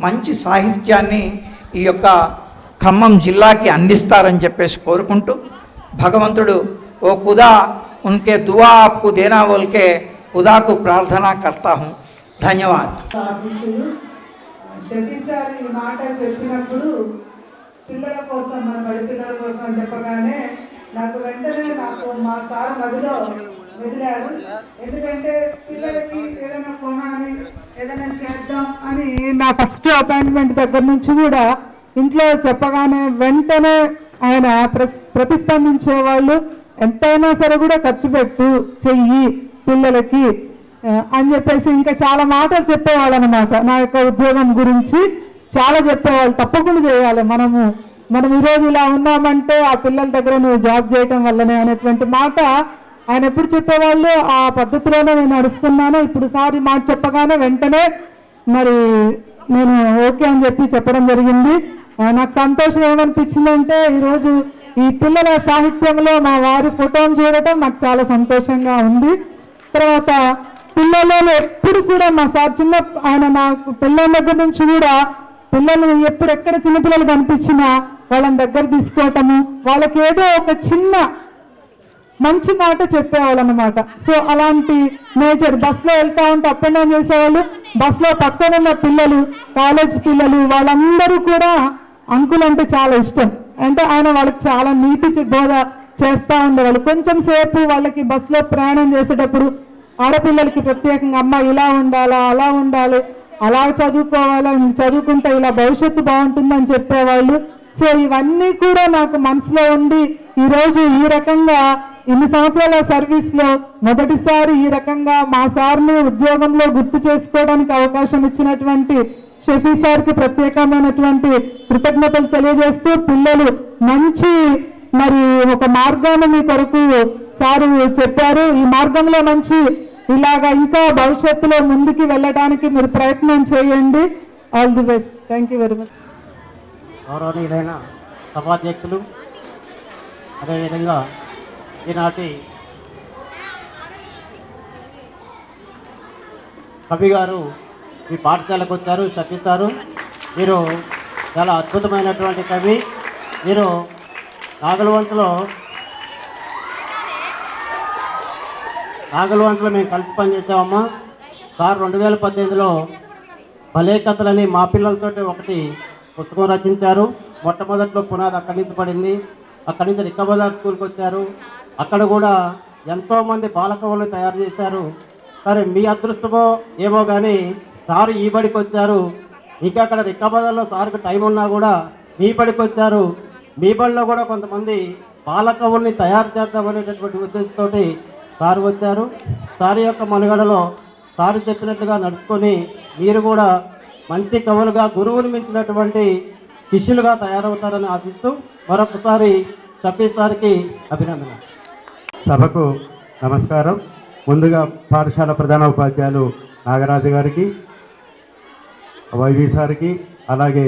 మంచి సాహిత్యాన్ని ఈ యొక్క ఖమ్మం జిల్లాకి అందిస్తారని చెప్పేసి కోరుకుంటూ, భగవంతుడు ఓ ఖుదా उनके दुआ आपको देना बोल के खुदा को प्रार्थना करता हूँ. धन्यवाद. షఫీ సార్ ఈ మాట చెప్పినప్పుడు పిల్లల కోసం, మన బడి పిల్లల కోసం అని చెప్పగానే నాకు వెంటనే మా సార్ మదిలో వదిలారు. ఎందుకంటే పిల్లలకి ఏదైనా కొనాలి, ఏదైనా చేద్దాం అని నా ఫస్ట్ అపాయింట్మెంట్ దగ్గర నుంచి కూడా ఇంట్లో చెప్పగానే వెంటనే ఆయన ప్రతిస్పందించేవాళ్ళు. ఎంతైనా సరే కూడా ఖర్చు పెట్టు, చెయ్యి పిల్లలకి అని చెప్పేసి ఇంకా చాలా మాటలు చెప్పేవాళ్ళు అనమాట. నా యొక్క ఉద్యోగం గురించి చాలా చెప్పేవాళ్ళు. తప్పకుండా చేయాలి, మనం ఈరోజు ఇలా ఉన్నామంటే ఆ పిల్లల దగ్గర నువ్వు జాబ్ చేయటం వల్లనే అనేటువంటి మాట ఆయన ఎప్పుడు చెప్పేవాళ్ళు. ఆ పద్ధతిలోనే నేను నడుస్తున్నాను. ఇప్పుడు సార్ ఈ మాట చెప్పగానే వెంటనే మరి నేను ఓకే అని చెప్పడం జరిగింది. నాకు సంతోషం ఏమనిపించిందంటే ఈరోజు ఈ పిల్లల సాహిత్యంలో మా వారి ఫోటోను చూడటం నాకు చాలా సంతోషంగా ఉంది. తర్వాత పిల్లలను ఎప్పుడు కూడా మా సార్ ఆయన నాకు పిల్లల దగ్గర నుంచి కూడా పిల్లలు ఎక్కడ చిన్నపిల్లలు కనిపించినా వాళ్ళని దగ్గర తీసుకోవటము, వాళ్ళకి ఏదో ఒక చిన్న మంచి మాట చెప్పేవాళ్ళు అనమాట. సో అలాంటి నేచర్. బస్లో వెళ్తా ఉంటే అప్ అండ్ డౌన్ చేసేవాళ్ళు. బస్లో పక్కనున్న పిల్లలు, కాలేజ్ పిల్లలు, వాళ్ళందరూ కూడా అంకుల్ అంటే చాలా ఇష్టం. అంటే ఆయన వాళ్ళకి చాలా నీతి బోధ చేస్తూ ఉండేవాళ్ళు. కొంచెం సేపు వాళ్ళకి బస్సులో ప్రయాణం చేసేటప్పుడు ఆడపిల్లలకి ప్రత్యేకంగా అమ్మ ఇలా ఉండాలా, అలా ఉండాలి, అలా చదువుకోవాలా, చదువుకుంటే ఇలా భవిష్యత్తు బాగుంటుందని చెప్పేవాళ్ళు. సో ఇవన్నీ కూడా నాకు మనసులో ఉండి ఈరోజు ఈ రకంగా ఇన్ని సంవత్సరాల సర్వీస్లో మొదటిసారి ఈ రకంగా మా సార్ని ఉద్యోగంలో గుర్తు చేసుకోవడానికి అవకాశం ఇచ్చినటువంటి షఫీ సార్కి ప్రత్యేకమైనటువంటి కృతజ్ఞతలు తెలియజేస్తూ, పిల్లలు మంచి మరి ఒక మార్గాన్ని మీ కొరకు సారు చెప్పారు. ఈ మార్గంలో మంచి ఇలాగా ఇంకా భవిష్యత్తులో ముందుకు వెళ్ళడానికి మీరు ప్రయత్నం చేయండి. All the best. Thank you very much. గౌరవనీయులైన సభాధ్యక్షులు, అదేవిధంగా ఈనాటి కవి గారు ఈ పాఠశాలకు వచ్చారు. షఫీ సారు, మీరు చాలా అద్భుతమైనటువంటి కవి. మీరు నాగలవంతలో మేము కలిసి పనిచేసామమ్మా. సార్ 2018లో భలే కథలని మా పిల్లలతోటి ఒకటి పుస్తకం రచించారు. మొట్టమొదట్లో పునాది అక్కడి నుంచి పడింది. అక్కడి నుంచి రిక్కబజార్ స్కూల్కి వచ్చారు. అక్కడ కూడా ఎంతోమంది బాలకవులు తయారు చేశారు. సరే మీ అదృష్టమో ఏమో కానీ సారు ఈ బడికి వచ్చారు. ఇంకా అక్కడ రిక్కబదల్లో సార్కి టైం ఉన్నా కూడా మీ బడికి వచ్చారు. మీ బడిలో కూడా కొంతమంది బాలకవుల్ని తయారు చేద్దామనేటటువంటి ఉద్దేశంతో సారు వచ్చారు. సారు యొక్క మనుగడలో సారు చెప్పినట్టుగా నడుచుకొని మీరు కూడా మంచి కవులుగా గురువుని మించినటువంటి శిష్యులుగా తయారవుతారని ఆశిస్తూ మరొకసారి షఫీ సార్కి అభినందన. సభకు నమస్కారం. ముందుగా పాఠశాల ప్రధాన ఉపాధ్యాయులు నాగరాజు గారికి, వైవి సార్కి, అలాగే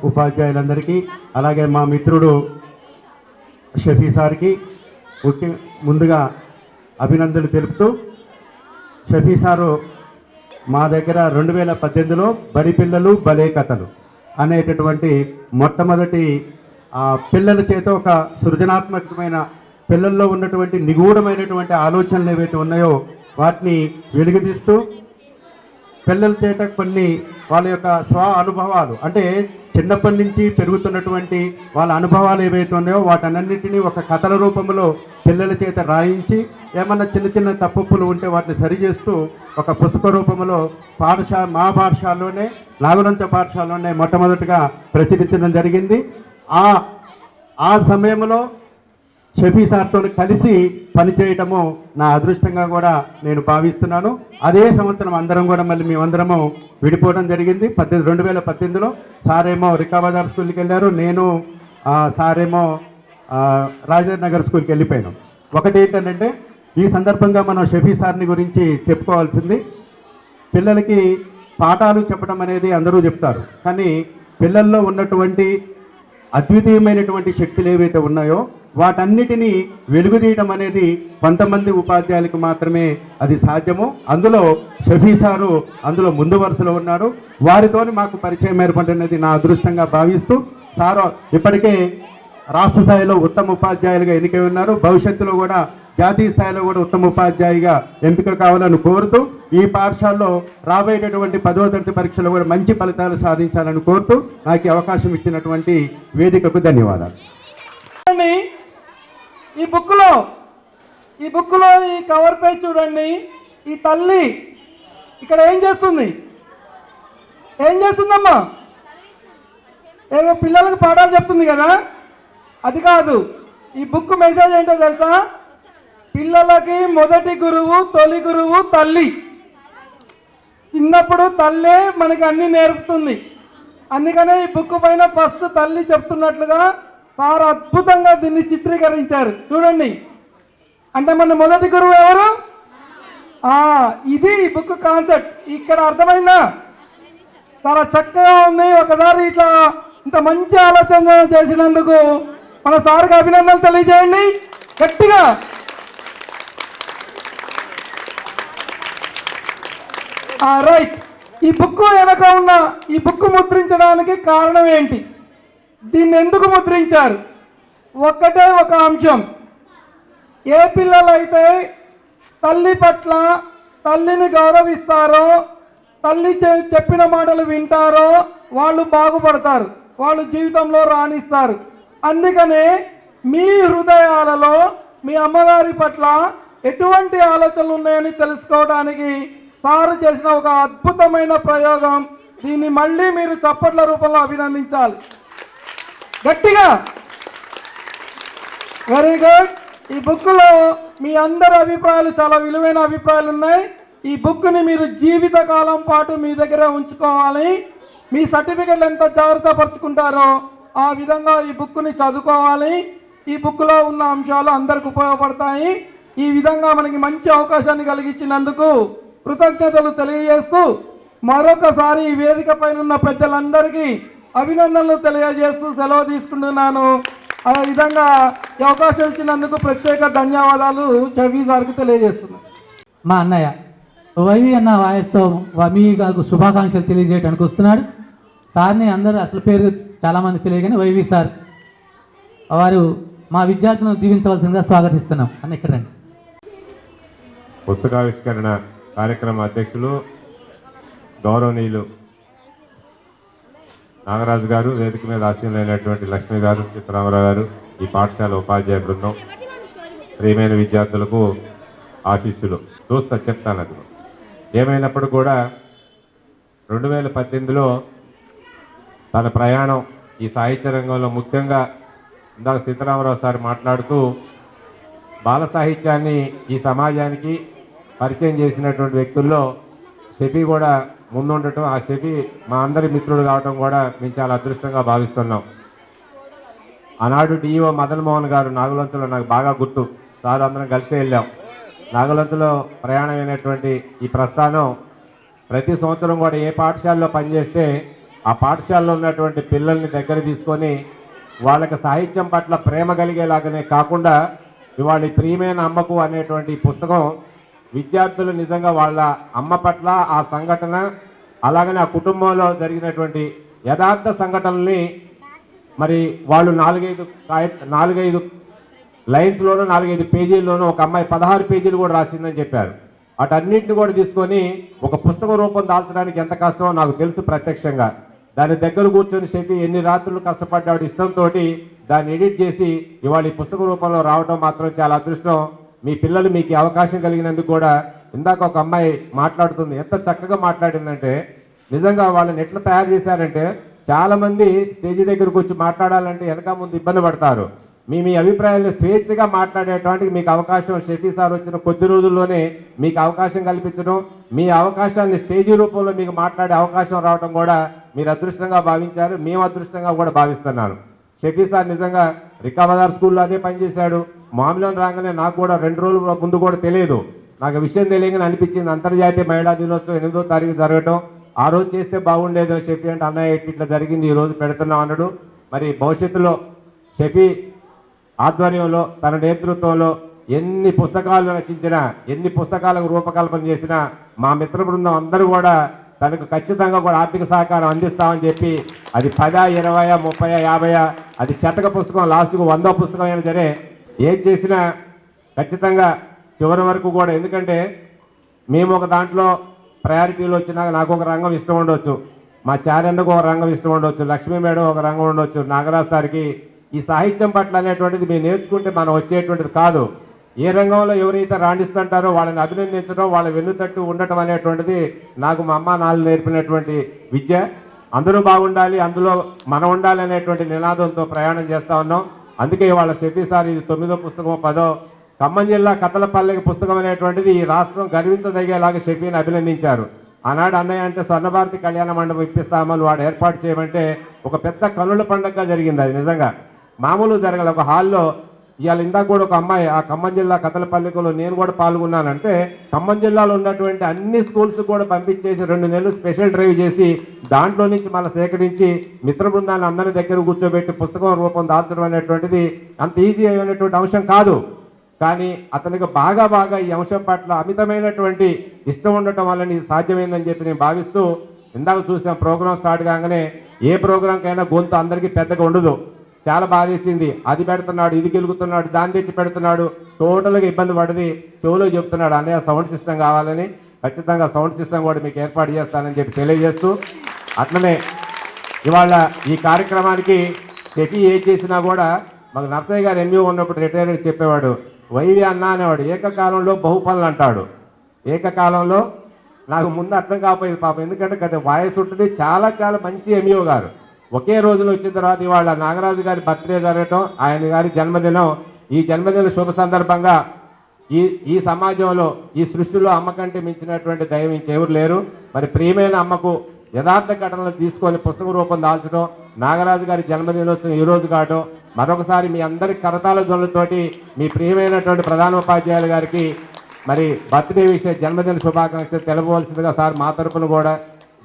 ఉపాధ్యాయులందరికీ, అలాగే మా మిత్రుడు షఫీ సార్కి ముందుగా అభినందనలు తెలుపుతూ, షఫీ సారు మా దగ్గర 2018లో బడి పిల్లలు భలే కథలు అనేటటువంటి మొట్టమొదటి పిల్లల చేత ఒక సృజనాత్మకమైన పిల్లల్లో ఉన్నటువంటి నిగూఢమైనటువంటి ఆలోచనలు ఏవైతే ఉన్నాయో వాటిని వెలుగుతీస్తూ పిల్లల చేత కొన్ని వాళ్ళ యొక్క స్వ అనుభవాలు, అంటే చిన్నప్పటి నుంచి పెరుగుతున్నటువంటి వాళ్ళ అనుభవాలు ఏవైతే ఉన్నాయో వాటన్నింటినీ ఒక కథల రూపంలో పిల్లల చేత రాయించి ఏమన్నా చిన్న చిన్న తప్పులు ఉంటే వాటిని సరిచేస్తూ ఒక పుస్తక రూపంలో మా పాఠశాలలోనే, నాగులంచ పాఠశాలలోనే మొట్టమొదటిగా ప్రచురించడం జరిగింది. ఆ సమయంలో షఫీ సార్తో కలిసి పనిచేయటము నా అదృష్టంగా కూడా నేను భావిస్తున్నాను. అదే సంవత్సరం అందరం కూడా మళ్ళీ మేమందరము విడిపోవడం జరిగింది. 2018లో సారేమో రికాబజార్ స్కూల్కి వెళ్ళారు, నేను సారేమో రాజేంద్ర నగర్ స్కూల్కి వెళ్ళిపోయాను. ఒకటి ఏంటంటే ఈ సందర్భంగా మనం షఫీ సార్ని గురించి చెప్పుకోవాల్సింది. పిల్లలకి పాఠాలు చెప్పడం అనేది అందరూ చెప్తారు, కానీ పిల్లల్లో ఉన్నటువంటి అద్వితీయమైనటువంటి శక్తులు ఏవైతే ఉన్నాయో వాటన్నిటినీ వెలుగుతీయటం అనేది కొంతమంది ఉపాధ్యాయులకు మాత్రమే అది సాధ్యము. అందులో షఫీ సారు అందులో ముందు వరుసలో ఉన్నాడు. వారితోని మాకు పరిచయం ఏర్పడినది నా అదృష్టంగా భావిస్తూ, సారు ఇప్పటికే రాష్ట్ర స్థాయిలో ఉత్తమ ఉపాధ్యాయులుగా ఎన్నికై ఉన్నారు. భవిష్యత్తులో కూడా జాతీయ స్థాయిలో కూడా ఉత్తమ ఉపాధ్యాయుగా ఎంపిక కావాలని కోరుతూ, ఈ పాఠశాలలో రాబోయేటటువంటి 10వ తరగతి పరీక్షలో కూడా మంచి ఫలితాలు సాధించాలని కోరుతూ నాకు అవకాశం ఇచ్చినటువంటి వేదికకు ధన్యవాదాలు. ఈ బుక్లో ఈ కవర్ పేజ్ చూడండి. ఈ తల్లి ఇక్కడ ఏం చేస్తుందమ్మా? ఏమో పిల్లలకు పాఠాలు చెప్తుంది కదా, అది కాదు. ఈ బుక్ మెసేజ్ ఏంటో తెలుసా? పిల్లలకి మొదటి గురువు, తొలి గురువు తల్లి. చిన్నప్పుడు తల్లే మనకి అన్ని నేర్పుతుంది. అందుకనే ఈ బుక్ పైన ఫస్ట్ తల్లి చెప్తున్నట్లుగా సార్ అద్భుతంగా దీన్ని చిత్రీకరించారు. చూడండి, అంటే మన మొదటి గురువు ఎవరు? ఇది ఈ బుక్ కాన్సెప్ట్. ఇక్కడ అర్థమైందా? చాలా చక్కగా ఉంది. ఒకసారి ఇట్లా ఇంత మంచి ఆలోచన చేసినందుకు మన సార్కి అభినందనలు తెలియజేయండి గట్టిగా. రైట్. ఈ బుక్ వెనక ఉన్న ఈ బుక్ ముద్రించడానికి కారణం ఏంటి? దీన్ని ఎందుకు ముద్రించారు? ఒక్కటే ఒక అంశం. ఏ పిల్లలైతే తల్లి పట్ల తల్లిని గౌరవిస్తారో, తల్లి చెప్పిన మాటలు వింటారో వాళ్ళు బాగుపడతారు, వాళ్ళు జీవితంలో రాణిస్తారు. అందుకనే మీ హృదయాలలో మీ అమ్మగారి పట్ల ఎటువంటి ఆలోచనలు ఉన్నాయని తెలుసుకోవడానికి సారు చేసిన ఒక అద్భుతమైన ప్రయోగం. దీన్ని మళ్ళీ మీరు చప్పట్ల రూపంలో అభినందించాలి గట్టిగా. Very good. ఈ బుక్లో మీ అందరి అభిప్రాయాలు చాలా విలువైన అభిప్రాయాలు ఉన్నాయి. ఈ బుక్ని మీరు జీవితకాలం పాటు మీ దగ్గర ఉంచుకోవాలి. మీ సర్టిఫికెట్లు ఎంత జాగ్రత్త పరుచుకుంటారో ఆ విధంగా ఈ బుక్ని చదువుకోవాలి. ఈ బుక్లో ఉన్న అంశాలు అందరికి ఉపయోగపడతాయి. ఈ విధంగా మనకి మంచి అవకాశాన్ని కలిగించినందుకు కృతజ్ఞతలు తెలియజేస్తూ మరొకసారి ఈ వేదిక పైన ఉన్న పెద్దలందరికీ అభినందనలు తెలియజేస్తూ సెలవు తీసుకుంటున్నాను. ఆ విధంగా ఈ అవకాశం ఇచ్చినందుకు ప్రత్యేక ధన్యవాదాలు షఫీ సార్కి తెలియజేస్తున్నాను. మా అన్నయ్య వైవి అన్న వాయిస్తో మీకు శుభాకాంక్షలు తెలియజేయడానికి వస్తున్నాడు. సార్ని అందరూ అసలు పేరు చాలామంది తెలియగానే వైవి సార్ వారు మా విద్యార్థులను దీవించవలసిందిగా స్వాగతిస్తున్నాం. అన్న ఇక్కడ రండి. పుస్తకావిష్కరణ కార్యక్రమ అధ్యక్షులు గౌరవనీయులు నాగరాజు గారు, వేదిక మీద ఆశీనులైనటువంటి లక్ష్మి గారు, చిత్తరామరావు గారు, ఈ పాఠశాల ఉపాధ్యాయ బృందం, ప్రియమైన విద్యార్థులకు ఆశీస్సులు చెప్తాను. అది ఏమైనప్పుడు కూడా 2018లో తన ప్రయాణం ఈ సాహిత్య రంగంలో ముఖ్యంగా ఇందాక సీతారామరావు సార్ మాట్లాడుతూ బాల సాహిత్యాన్ని ఈ సమాజానికి పరిచయం చేసినటువంటి వ్యక్తుల్లో షఫీ కూడా ముందుండటం, ఆ షఫీ మా అందరి మిత్రుడు కావటం కూడా మేము చాలా అదృష్టంగా భావిస్తున్నాం. ఆనాడు డిఈఓ మదన్ మోహన్ గారు నాగులంతులో నాకు బాగా గుర్తు. సార్ అందరం కలిసి వెళ్ళాం. నాగులంతులో ప్రయాణమైనటువంటి ఈ ప్రస్థానం ప్రతి సంవత్సరం కూడా ఏ పాఠశాలలో పనిచేస్తే ఆ పాఠశాలలో ఉన్నటువంటి పిల్లల్ని దగ్గర తీసుకొని వాళ్ళకి సాహిత్యం పట్ల ప్రేమ కలిగేలాగానే కాకుండా ఇవాళ ప్రియమైన అమ్మకు అనేటువంటి పుస్తకం విద్యార్థులు నిజంగా వాళ్ళ అమ్మ పట్ల ఆ సంఘటన అలాగనే ఆ కుటుంబంలో జరిగినటువంటి యథార్థ సంఘటనల్ని మరి వాళ్ళు 4-5 లైన్స్లోనూ 4-5 పేజీల్లోనూ ఒక అమ్మాయి 16 పేజీలు కూడా రాసిందని చెప్పారు. వాటన్నింటిని కూడా తీసుకొని ఒక పుస్తక రూపం దాల్చడానికి ఎంత కష్టమో నాకు తెలుసు ప్రత్యక్షంగా. దాని దగ్గర కూర్చొని చెప్పి ఎన్ని రాత్రులు కష్టపడ్డాడు ఇష్టంతో దాన్ని ఎడిట్ చేసి ఇవాళ ఈ పుస్తక రూపంలో రావడం మాత్రం చాలా అదృష్టం. మీ పిల్లలు మీకు అవకాశం కలిగినందుకు కూడా ఇందాక ఒక అమ్మాయి మాట్లాడుతుంది, ఎంత చక్కగా మాట్లాడిందంటే నిజంగా వాళ్ళని ఎట్లా తయారు చేశారంటే చాలామంది స్టేజీ దగ్గరకు వచ్చి మాట్లాడాలంటే వెనక ముందు ఇబ్బంది పడతారు. మీ అభిప్రాయాలను స్వేచ్ఛగా మాట్లాడేటువంటి మీకు అవకాశం షఫీ సార్ వచ్చిన కొద్ది రోజుల్లోనే మీకు అవకాశం కల్పించడం, మీ అవకాశాన్ని స్టేజీ రూపంలో మీకు మాట్లాడే అవకాశం రావడం కూడా మీరు అదృష్టంగా భావించారు. మేము అదృష్టంగా కూడా భావిస్తున్నాను. షఫీ సార్ నిజంగా రికాబదార్ స్కూల్లో అదే పనిచేశాడు. మామూలు రాగానే నాకు కూడా 2 రోజుల ముందు కూడా తెలియదు, నాకు విషయం తెలియగానే అనిపించింది అంతర్జాతీయ మహిళా దినోత్సవం 8వ తారీఖు జరగటం, ఆ రోజు చేస్తే బాగుండేది షఫీ అంటే అన్నయ్య ఇట్లా జరిగింది, ఈ రోజు పెడుతున్నాం అన్నాడు. మరి భవిష్యత్తులో షఫీ ఆధ్వర్యంలో తన నేతృత్వంలో ఎన్ని పుస్తకాలు రచించినా ఎన్ని పుస్తకాలకు రూపకల్పన చేసినా మా మిత్ర బృందం అందరూ కూడా తనకు ఖచ్చితంగా కూడా ఆర్థిక సహకారం అందిస్తామని చెప్పి అది 10, 20, 30, 50 అది శతక పుస్తకం లాస్ట్కు 100వ పుస్తకం అయినా సరే ఏం చేసినా ఖచ్చితంగా చివరి వరకు కూడా. ఎందుకంటే మేము ఒక దాంట్లో ప్రయారిటీలు వచ్చినా నాకు ఒక రంగం ఇష్టం ఉండొచ్చు, మా చారెండకు ఒక రంగం ఇష్టం ఉండొచ్చు, లక్ష్మీ మేడం ఒక రంగం ఉండొచ్చు, నాగరాజ్ సార్కి ఈ సాహిత్యం పట్ల అనేటువంటిది మేము నేర్చుకుంటే మనం వచ్చేటువంటిది కాదు. ఏ రంగంలో ఎవరైతే రాణిస్తుంటారో వాళ్ళని అభినందించడం, వాళ్ళ వెన్నుతట్టు ఉండటం అనేటువంటిది నాకు మా అమ్మ నాన్న నేర్పినటువంటి విద్య. అందరూ బాగుండాలి, అందులో మనం ఉండాలి అనేటువంటి నినాదంతో ప్రయాణం చేస్తూ ఉన్నాం. అందుకే వాళ్ళ షఫీ సార్ ఇది 9వ పుస్తకం 10వ ఖమ్మం జిల్లా కతలపల్లెకి పుస్తకం అనేటువంటిది ఈ రాష్ట్రం గర్వించదగేలాగా షఫీని అభినందించారు. ఆనాడు అన్నయ్య అంటే స్వర్ణభారతి కళ్యాణ మండపం ఇప్పిస్తామని వాడు ఏర్పాటు చేయమంటే ఒక పెద్ద కన్నుల పండుగగా జరిగింది. అది నిజంగా మామూలు జరగల. ఒక హాల్లో ఇవాళ ఇందాక కూడా ఒక అమ్మాయి ఆ ఖమ్మం జిల్లా కతలపల్లికలో నేను కూడా పాల్గొన్నానంటే ఖమ్మం జిల్లాలో ఉన్నటువంటి అన్ని స్కూల్స్ కూడా పంపించేసి 2 నెలలు స్పెషల్ డ్రైవ్ చేసి దాంట్లో నుంచి మళ్ళీ సేకరించి మిత్ర బృందాన్ని అందరి దగ్గర కూర్చోబెట్టి పుస్తకం రూపం దాల్చడం అనేటువంటిది అంత ఈజీ అయినటువంటి అంశం కాదు. కానీ అతనికి బాగా ఈ అంశం పట్ల అమితమైనటువంటి ఇష్టం ఉండటం వల్ల ఇది సాధ్యమైందని చెప్పి నేను భావిస్తూ ఇందాక చూసాం ప్రోగ్రాం స్టార్ట్ కాగానే ఏ ప్రోగ్రాంకైనా గొంతు అందరికీ పెద్దగా ఉండదు. చాలా బాధేసింది, అది పెడుతున్నాడు, ఇది గెలుగుతున్నాడు, దాన్ని తెచ్చి పెడుతున్నాడు, టోటల్గా ఇబ్బంది పడింది. చెవులో చెప్తున్నాడు అన్నయ్య సౌండ్ సిస్టమ్ కావాలని, ఖచ్చితంగా సౌండ్ సిస్టమ్ కూడా మీకు ఏర్పాటు చేస్తానని చెప్పి తెలియజేస్తూ అట్లనే ఇవాళ ఈ కార్యక్రమానికి షఫీ ఏ చేసినా కూడా మాకు నర్సయ్య గారు ఎంఈఓ ఉన్నప్పుడు రిటైర్డ్ చెప్పేవాడు, వైవి అన్న అనేవాడు ఏకకాలంలో బహుపనులు అంటాడు. ఏకకాలంలో నాకు ముందు అర్థం కాకపోయేది పాపం, ఎందుకంటే గత వాయిస్ ఉంటుంది. చాలా మంచి ఎంఈఓ గారు ఒకే రోజులో వచ్చిన తర్వాత ఇవాళ నాగరాజు గారి బర్త్డే జరగటం, ఆయన గారి జన్మదినం, ఈ జన్మదిన శుభ సందర్భంగా ఈ సమాజంలో ఈ సృష్టిలో అమ్మ కంటే మించినటువంటి దైవం ఇంకెవరు లేరు. మరి ప్రియమైన అమ్మకు యథార్థ ఘటనలు తీసుకొని పుస్తక రూపం దాల్చడం, నాగరాజు గారి జన్మదినోత్సవం ఈ రోజు కావడం, మరొకసారి మీ అందరి కరతాల ధ్వనులతోటి మీ ప్రియమైనటువంటి ప్రధానోపాధ్యాయులు గారికి మరి బర్త్డే విషయ జన్మదిన శుభాకాంక్షలు తెలపవలసిందిగా సార్ మా తరపున కూడా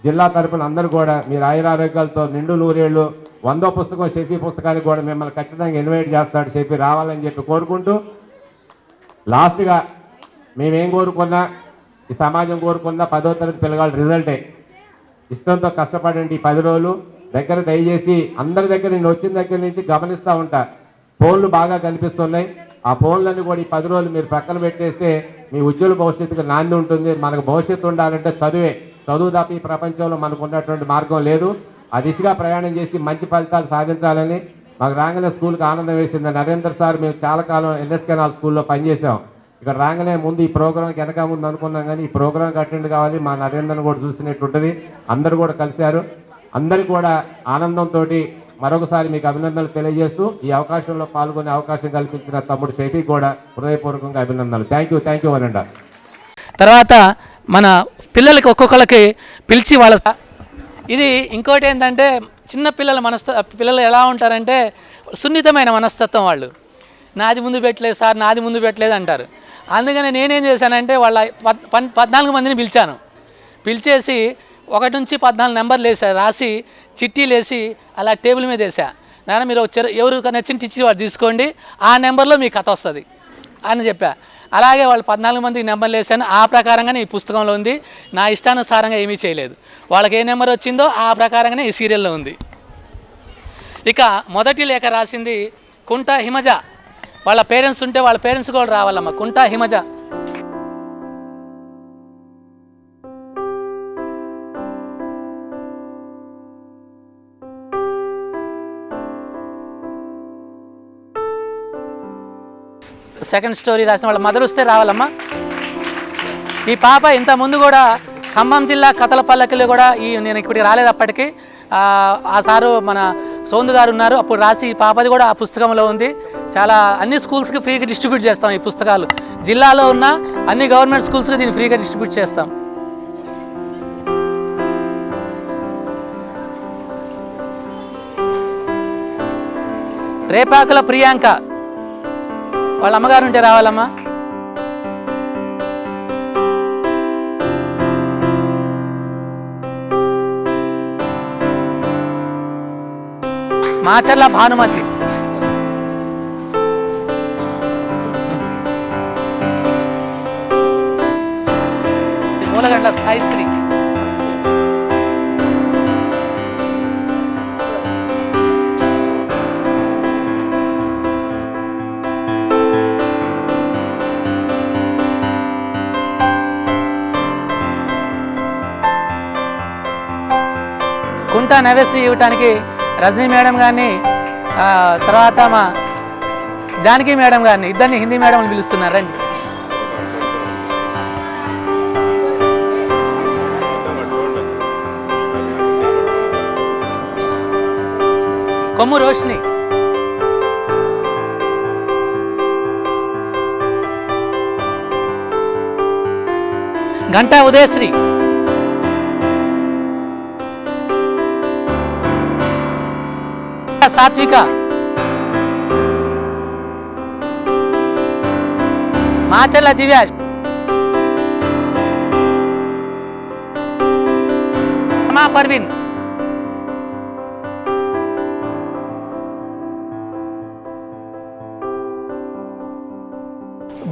జిల్లా తరపున అందరూ కూడా మీరు ఆయురారోగ్యాలతో నిండు 100 ఏళ్ళు 100వ పుస్తకం షఫీ పుస్తకానికి కూడా మిమ్మల్ని ఖచ్చితంగా ఇన్వైట్ చేస్తాడు షఫీ రావాలని చెప్పి కోరుకుంటూ లాస్ట్గా మేమేం కోరుకున్నా ఈ సమాజం కోరుకున్నా 10వ తరగతి పిల్లగాళ్ళ రిజల్టే. ఇష్టంతో కష్టపడండి ఈ 10 రోజులు దగ్గర దయచేసి అందరి దగ్గర నేను వచ్చిన దగ్గర నుంచి గమనిస్తూ ఉంటా, ఫోన్లు బాగా కనిపిస్తున్నాయి. ఆ ఫోన్లన్నీ కూడా ఈ 10 రోజులు మీరు పక్కన పెట్టేస్తే మీ ఉజ్వల భవిష్యత్తుకు నాంది ఉంటుంది. మనకు భవిష్యత్తు ఉండాలంటే చదువు తప్ప ఈ ప్రపంచంలో మనకు ఉన్నటువంటి మార్గం లేదు. ఆ దిశగా ప్రయాణం చేసి మంచి ఫలితాలు సాధించాలని మాకు రాగానే స్కూల్కి ఆనందం వేసింది. నరేందర్ సార్ మేము చాలా కాలం ఎన్ఎస్ కెనాల్ స్కూల్లో పనిచేసాం. ఇక్కడ రాగానే ముందు ఈ ప్రోగ్రాంకి వెనక ముందు అనుకున్నాం, కానీ ఈ ప్రోగ్రాంకి అటెండ్ కావాలి, మా నరేందర్ని కూడా చూసినట్టు ఉంటుంది. అందరూ కూడా కలిశారు. అందరికీ కూడా ఆనందంతో మరొకసారి మీకు అభినందనలు తెలియజేస్తూ ఈ అవకాశంలో పాల్గొనే అవకాశం కల్పించిన తమ్ముడు షఫీ కూడా హృదయపూర్వకంగా అభినందనలు. థ్యాంక్ యూ అనండి. తర్వాత మన పిల్లలకి ఒక్కొక్కరికి పిలిచి వాళ్ళ ఇది ఇంకోటి ఏంటంటే చిన్న పిల్లల పిల్లలు ఎలా ఉంటారంటే సున్నితమైన మనస్తత్వం. వాళ్ళు నాది ముందు పెట్టలేదు సార్, నాది ముందు పెట్టలేదు అంటారు. అందుకని నేనేం చేశానంటే వాళ్ళ 14 మందిని పిలిచాను. పిలిచేసి 1 నుంచి 14 నెంబర్లు వేసా, రాసి చిట్టీలు వేసి అలా టేబుల్ మీద వేసా. నాన్న మీరు ఎవరికి నచ్చిన టిచ్చి వాడు తీసుకోండి, ఆ నెంబర్లో మీ కథ వస్తుంది అని చెప్పా. అలాగే వాళ్ళు 14 మందికి నెంబర్లు వేసాను. ఆ ప్రకారంగానే ఈ పుస్తకంలో ఉంది. నా ఇష్టానుసారంగా ఏమీ చేయలేదు. వాళ్ళకి ఏ నెంబర్ వచ్చిందో ఆ ప్రకారంగానే ఈ సీరియల్లో ఉంది. ఇక మొదటి లేఖ రాసింది కుంట హిమజ. వాళ్ళ పేరెంట్స్ ఉంటే వాళ్ళ పేరెంట్స్ కూడా రావాలమ్మ. కుంట హిమజ. సెకండ్ స్టోరీ రాసిన వాళ్ళ మదర్ వస్తే రావాలమ్మా. ఈ పాప ఇంత ముందు కూడా ఖమ్మం జిల్లా కథల పల్లకిలో కూడా నేను ఇప్పటికి రాలేదు. అప్పటికి ఆ సారు మన సోందు గారు ఉన్నారు, అప్పుడు రాసి ఈ పాపది కూడా ఆ పుస్తకంలో ఉంది. చాలా అన్ని స్కూల్స్కి ఫ్రీగా డిస్ట్రిబ్యూట్ చేస్తాం ఈ పుస్తకాలు. జిల్లాలో ఉన్న అన్ని గవర్నమెంట్ స్కూల్స్కి దీన్ని ఫ్రీగా డిస్ట్రిబ్యూట్ చేస్తాం. రేపాకుల ప్రియాంక. వాళ్ళ అమ్మగారు ఉంటే రావాలమ్మా. మాచర్ల భానుమతి. మూలగండ్ల సాయిశ్రీ. కుంట నవేశ్రీ ఇవ్వటానికి రజనీ మేడం గారిని, తర్వాత మా జానకి మేడం గారిని, ఇద్దరిని హిందీ మేడంని పిలుస్తున్నారండి. కొమ్ము రోషిని. గంటా ఉదయశ్రీ. సాత్విక. మాచర్ల దివ్యాష్. పర్వీన్.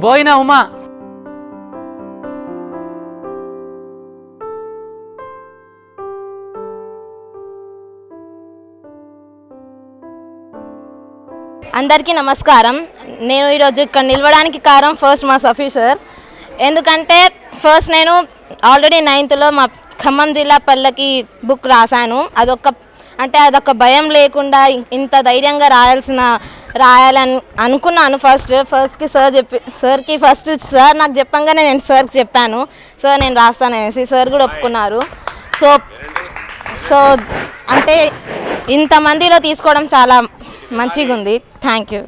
బోయిన ఉమా. అందరికీ నమస్కారం. నేను ఈరోజు ఇక్కడ నిలవడానికి కారణం ఫస్ట్ మా సఫీ సార్. ఎందుకంటే ఫస్ట్ నేను ఆల్రెడీ 9th మా ఖమ్మం జిల్లా పల్లకి బుక్ రాశాను. అదొక భయం లేకుండా ఇంత ధైర్యంగా రాయాలని అనుకున్నాను. ఫస్ట్కి సార్కి సార్ నాకు చెప్పంగానే నేను సార్కి చెప్పాను, సార్ నేను రాస్తాననేసి. సార్ కూడా ఒప్పుకున్నారు. సో అంటే ఇంతమందిలో తీసుకోవడం చాలా మంచిగా ఉంది. Thank you.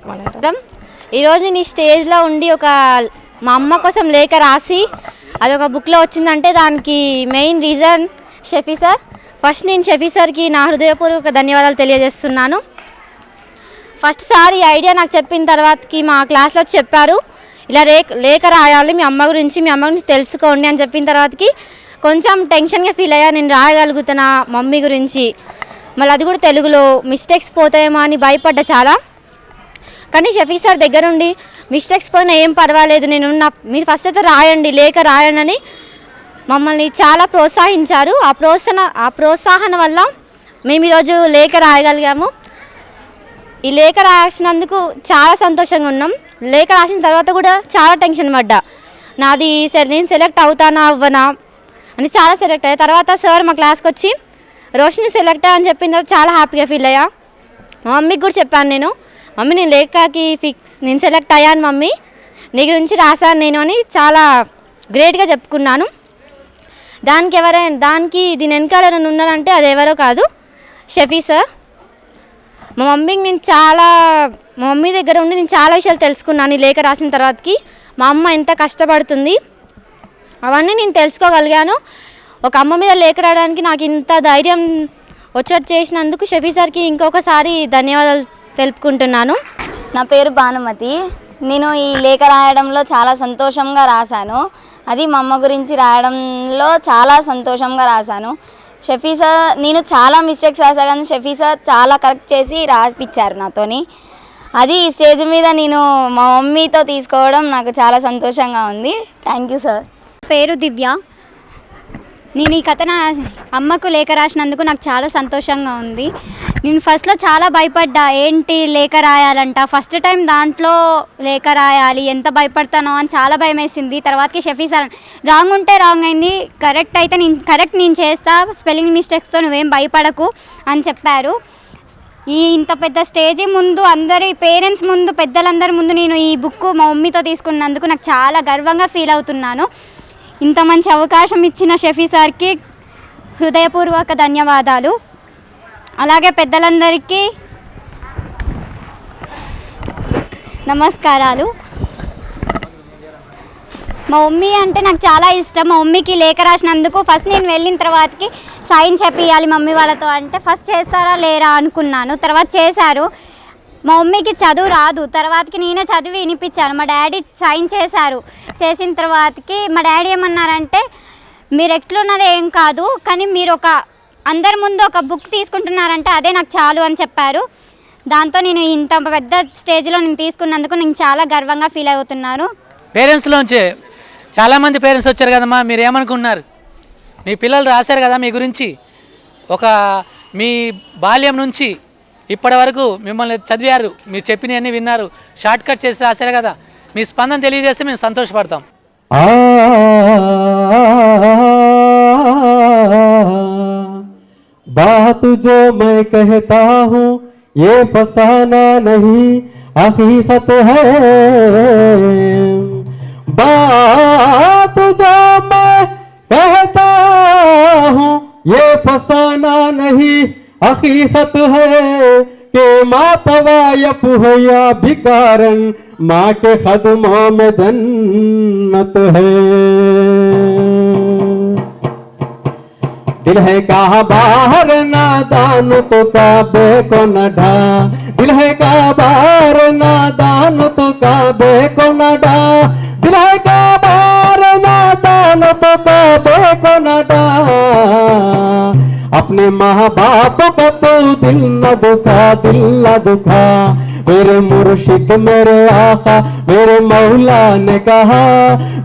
ఈరోజు నీ స్టేజ్లో ఉండి మా అమ్మ కోసం లేఖ రాసి అదొక బుక్లో వచ్చిందంటే దానికి main reason Shafi sir. First నేను షఫీ సార్కి నా హృదయపూర్వక ధన్యవాదాలు తెలియజేస్తున్నాను. ఫస్ట్ సార్ ఈ ఐడియా నాకు చెప్పిన తర్వాతకి మా క్లాస్లో చెప్పారు, ఇలా లేఖ రాయాలి మీ అమ్మ గురించి తెలుసుకోండి అని చెప్పిన తర్వాతకి కొంచెం టెన్షన్గా ఫీల్ అయ్యా. నేను రాయగలుగుతున్నా మమ్మీ గురించి, మళ్ళీ అది కూడా తెలుగులో మిస్టేక్స్ పోతాయేమో అని భయపడ్డా చాలా. కానీ షఫీ సార్ దగ్గరుండి మిస్టేక్స్ పోయినా ఏం పర్వాలేదు, మీరు ఫస్ట్ అయితే రాయండి, లేఖ రాయండి అని మమ్మల్ని చాలా ప్రోత్సహించారు. ఆ ప్రోత్సాహన వల్ల మేము ఈరోజు లేఖ రాయగలిగాము. ఈ లేఖ రాసినందుకు చాలా సంతోషంగా ఉన్నాం. లేఖ రాసిన తర్వాత కూడా చాలా టెన్షన్ పడ్డా, నేను సెలెక్ట్ అవుతానా అవ్వనా అని. చాలా సెలెక్ట్ అయ్యా. తర్వాత సార్ మా క్లాస్కి వచ్చి రోషిని సెలెక్ట్ అని చెప్పిన తర్వాత చాలా హ్యాపీగా ఫీల్ అయ్యా. మా మమ్మీకి కూడా చెప్పాను నేను, మమ్మీ నేను లేఖకి నేను సెలెక్ట్ అయ్యాను మమ్మీ, నీ గురించి రాశాను నేను అని చాలా గ్రేట్గా చెప్పుకున్నాను. దానికి దీని వెనకాల నేను ఉన్నానంటే అది ఎవరో కాదు, షఫీ సార్. మా మమ్మీ దగ్గర ఉండి నేను చాలా విషయాలు తెలుసుకున్నాను ఈ లేఖ రాసిన తర్వాతకి. మా అమ్మ ఎంత కష్టపడుతుంది అవన్నీ నేను తెలుసుకోగలిగాను. ఒక అమ్మ మీద లేఖ రాయడానికి నాకు ఇంత ధైర్యం వచ్చేట్టు చేసినందుకు షఫీ సార్కి ఇంకొకసారి ధన్యవాదాలు తెలుపుకుంటున్నాను. నా పేరు భానుమతి. నేను ఈ లేఖ రాయడంలో చాలా సంతోషంగా రాశాను. అది మా అమ్మ గురించి రాయడంలో చాలా సంతోషంగా రాశాను. షఫీ సార్, నేను చాలా మిస్టేక్స్ రాశాను కానీ షఫీ సార్ చాలా కరెక్ట్ చేసి రాపిచ్చారు నాతోని. అది ఈ స్టేజ్ మీద నేను మా మమ్మీతో తీసుకోవడం నాకు చాలా సంతోషంగా ఉంది. Thank you sir. పేరు దివ్య. నేను ఈ కథ నా అమ్మకు లేఖ రాసినందుకు నాకు చాలా సంతోషంగా ఉంది. నేను ఫస్ట్లో చాలా భయపడ్డా, ఏంటి లేఖ రాయాలంట, ఫస్ట్ టైం దాంట్లో లేఖ రాయాలి, ఎంత భయపడతానో అని చాలా భయం వేసింది. తర్వాతకి షఫీ సార్ రాంగ్ ఉంటే రాంగ్ అయింది, కరెక్ట్ అయితే నేను చేస్తా, స్పెల్లింగ్ మిస్టేక్స్తో నువ్వేం భయపడకు అని చెప్పారు. ఇంత పెద్ద స్టేజీ ముందు అందరి పేరెంట్స్ ముందు పెద్దలందరి ముందు నేను ఈ బుక్ మా మమ్మీతో తీసుకున్నందుకు నాకు చాలా గర్వంగా ఫీల్ అవుతున్నాను. ఇంత మంచి అవకాశం ఇచ్చిన షఫీ సార్కి హృదయపూర్వక ధన్యవాదాలు. అలాగే పెద్దలందరికీ నమస్కారాలు. మా మమ్మీ అంటే నాకు చాలా ఇష్టం. మా మమ్మీకి లేఖ రాసినందుకు ఫస్ట్ నేను వెళ్ళిన తర్వాతకి సైన్ చెప్పియాలి మమ్మీ వాళ్ళతో అంటే ఫస్ట్ చేస్తారా లేరా అనుకున్నాను. తర్వాత చేశారు. మా మమ్మీకి చదువు రాదు, తర్వాతకి నేనే చదివి వినిపించాను. మా డాడీ సైన్ చేశారు. చేసిన తర్వాతకి మా డాడీ ఏమన్నారంటే, మీరు ఎట్లున్నది ఏం కాదు, కానీ మీరు అందరి ముందు ఒక బుక్ తీసుకుంటున్నారంటే అదే నాకు చాలు అని చెప్పారు. దాంతో నేను ఇంత పెద్ద స్టేజ్లో నేను తీసుకున్నందుకు నేను చాలా గర్వంగా ఫీల్ అవుతున్నాను. పేరెంట్స్లోంచి చాలామంది పేరెంట్స్ వచ్చారు కదమ్మా, మీరు ఏమనుకున్నారు? మీ పిల్లలు రాశారు కదా మీ గురించి, మీ బాల్యం నుంచి ఇప్పటి వరకు మిమ్మల్ని చదివారు, మీరు చెప్పినవన్నీ విన్నారు, షార్ట్ కట్ చేసి రాశారు కదా, మీ స్పందన తెలియజేస్తే మేము సంతోషపడతాం. बात जो मैं कहता हूँ ये फसाना नहीं हकीकत है, बात जो मैं कहता हूँ ये फसाना नहीं हकीकत है कि माँ तवायफ हो या भिकारन माँ के कदमों में जन्नत है। दिल है कहा बाहर नादान तो काबे को न ढा, दिल है कहा बाहर नादान तो काबे को न ढा, दिल है कहा बाहर नादान तो काबे को न ढा। अपने माँ बाप का तो दिल न दुखा, दिल न दुखा। मेरे मुर्शिद मेरे आका मेरे मौला ने कहा,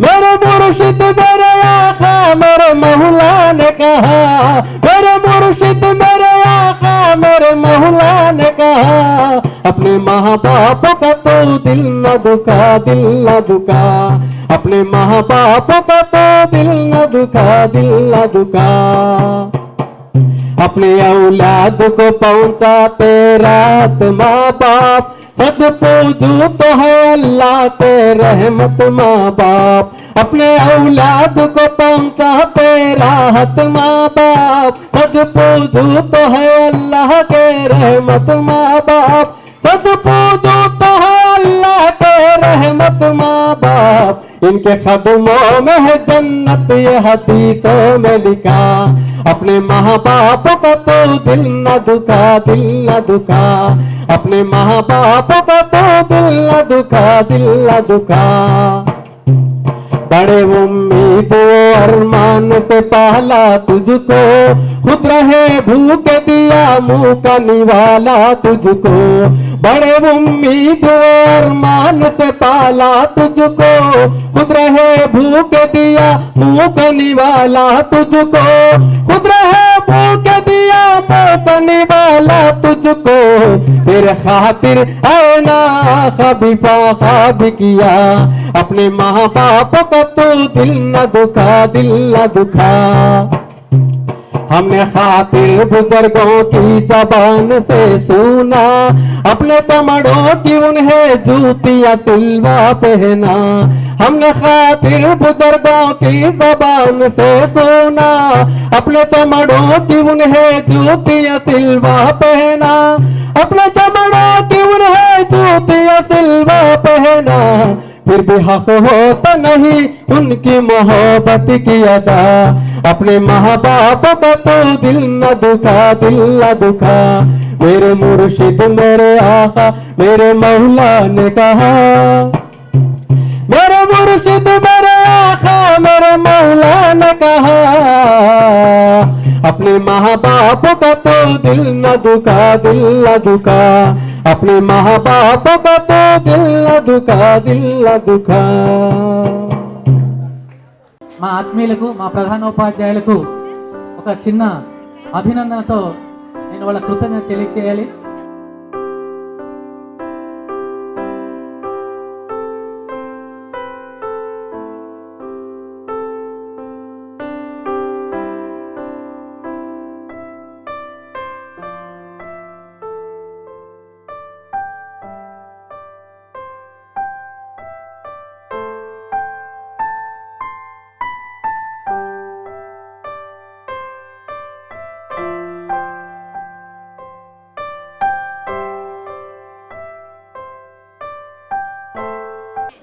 मेरे मुर्शिद मेरे आका मेरे मौला ने कहा, मेरे मुर्शिद मेरे आका मेरे मौला ने कहा, अपने माँ बाप का तो दिल न दुखा, दिल न दुखा। अपने माँ बाप का तो दिल न दुखा, दिल न दुखा। अपने औलाद को पहुंचाते रात माँ बाप, सद पूजू तो है अल्लाह के रहमत माँ बाप। अपने औलाद को पहुंचाते राहत माँ बाप, सद पूजू तो है अल्लाह के रहमत माँ बाप, सद पूजू तो है अल्लाह के रहमत माँ बाप। इनके कदमों में है जन्नत ये हदीसों में लिखा, अपने माँ बाप का तो दिल न दुखा, दिल न दुखा। अपने माँ बाप का तो दिल न दुखा, दिल न दुखा। बड़े उम्मीदों अरमान से पाला तुझको, खुद रहे भूखे दिया मुँह का निवाला तुझको। बड़े उम्मीदों अरमान से पाला तुझको, खुद रहे भूखे दिया मुँह का निवाला तुझको, खुद रहे भूखे दिया मुँह का निवाला तुझको। तेरे खातिर आना खबीफा ख्वाब किया, अपने माँ बाप का तो दिल न दुखा, दिल न दुखा। हमने खातिर बुजुर्गों की जबान से सुना, अपने चमड़ों की उन्हें जूतियां सिलवा पहना। हमने खातिर बुजुर्गों की जबान से सुना, अपने चमड़ों की उन्हें जूतियां सिलवा पहना, अपने चमड़ों की उन्हें जूतियां सिलवा पहना। फिर भी हक होता नहीं उनकी मोहब्बत की अदा, अपने माँ बाप का तो दिल न दुखा, दिल न दुखा। मेरे मुर्शिद मेरे आका मेरे मौला ने कहा, मेरे मुर्शिद मेरे आका मेरे मौला ने कहा, अपने माँ बाप का तो दिल न दुखा, दिल न दुखा। अपने माँ बाप का तो दिल न दुखा, दिल न दुखा। మా ఆత్మీయులకు మా ప్రధానోపాధ్యాయులకు ఒక చిన్న అభినందనతో నేను వాళ్ళ కృతజ్ఞత తెలియజేయాలి.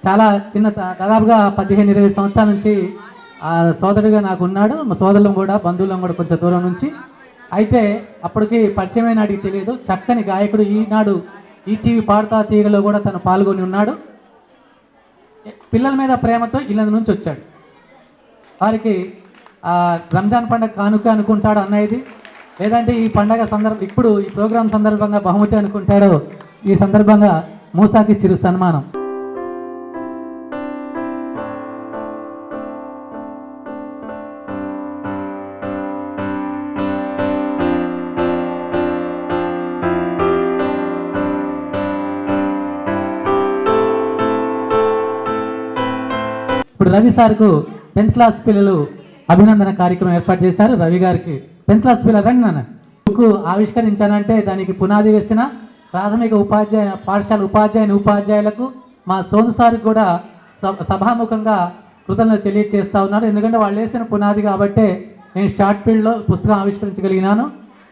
చాలా చిన్న దాదాపుగా 15-20 సంవత్సరాల నుంచి ఆ సోదరుడిగా నాకు ఉన్నాడు. మా సోదరులం కూడా బంధువులం కూడా కొంచెం దూరం నుంచి. అయితే అప్పటికి పరిచయమైన నాటికి తెలియదు. చక్కని గాయకుడు, ఈనాడు ఈటీవీ పాడతా తీగలో కూడా తను పాల్గొని ఉన్నాడు. పిల్లల మీద ప్రేమతో ఇళ్ళ నుంచి వచ్చాడు. వారికి రంజాన్ పండుగ కానుక అనుకుంటాడు అన్నది, లేదంటే ఈ పండగ ఇప్పుడు ఈ ప్రోగ్రాం సందర్భంగా బహుమతి అనుకుంటాడో, ఈ సందర్భంగా మూసాకి చిరు సన్మానం. ఇప్పుడు రవి సార్కు 10th క్లాస్ పిల్లలు అభినందన కార్యక్రమం ఏర్పాటు చేశారు. రవి గారికి 10th క్లాస్ పిల్లలు రండి నాన్న. బుక్ ఆవిష్కరించానంటే దానికి పునాది వేసిన ప్రాథమిక పాఠశాల ఉపాధ్యాయులకు మా సోను సార్కి కూడా సభాముఖంగా కృతజ్ఞతలు తెలియజేస్తూ ఉన్నారు. ఎందుకంటే వాళ్ళు వేసిన పునాది కాబట్టే నేను షార్ట్ ఫీల్డ్లో పుస్తకం ఆవిష్కరించగలిగినాను.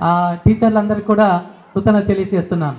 ఆ టీచర్లందరికీ కూడా కృతజ్ఞతలు తెలియజేస్తున్నాను.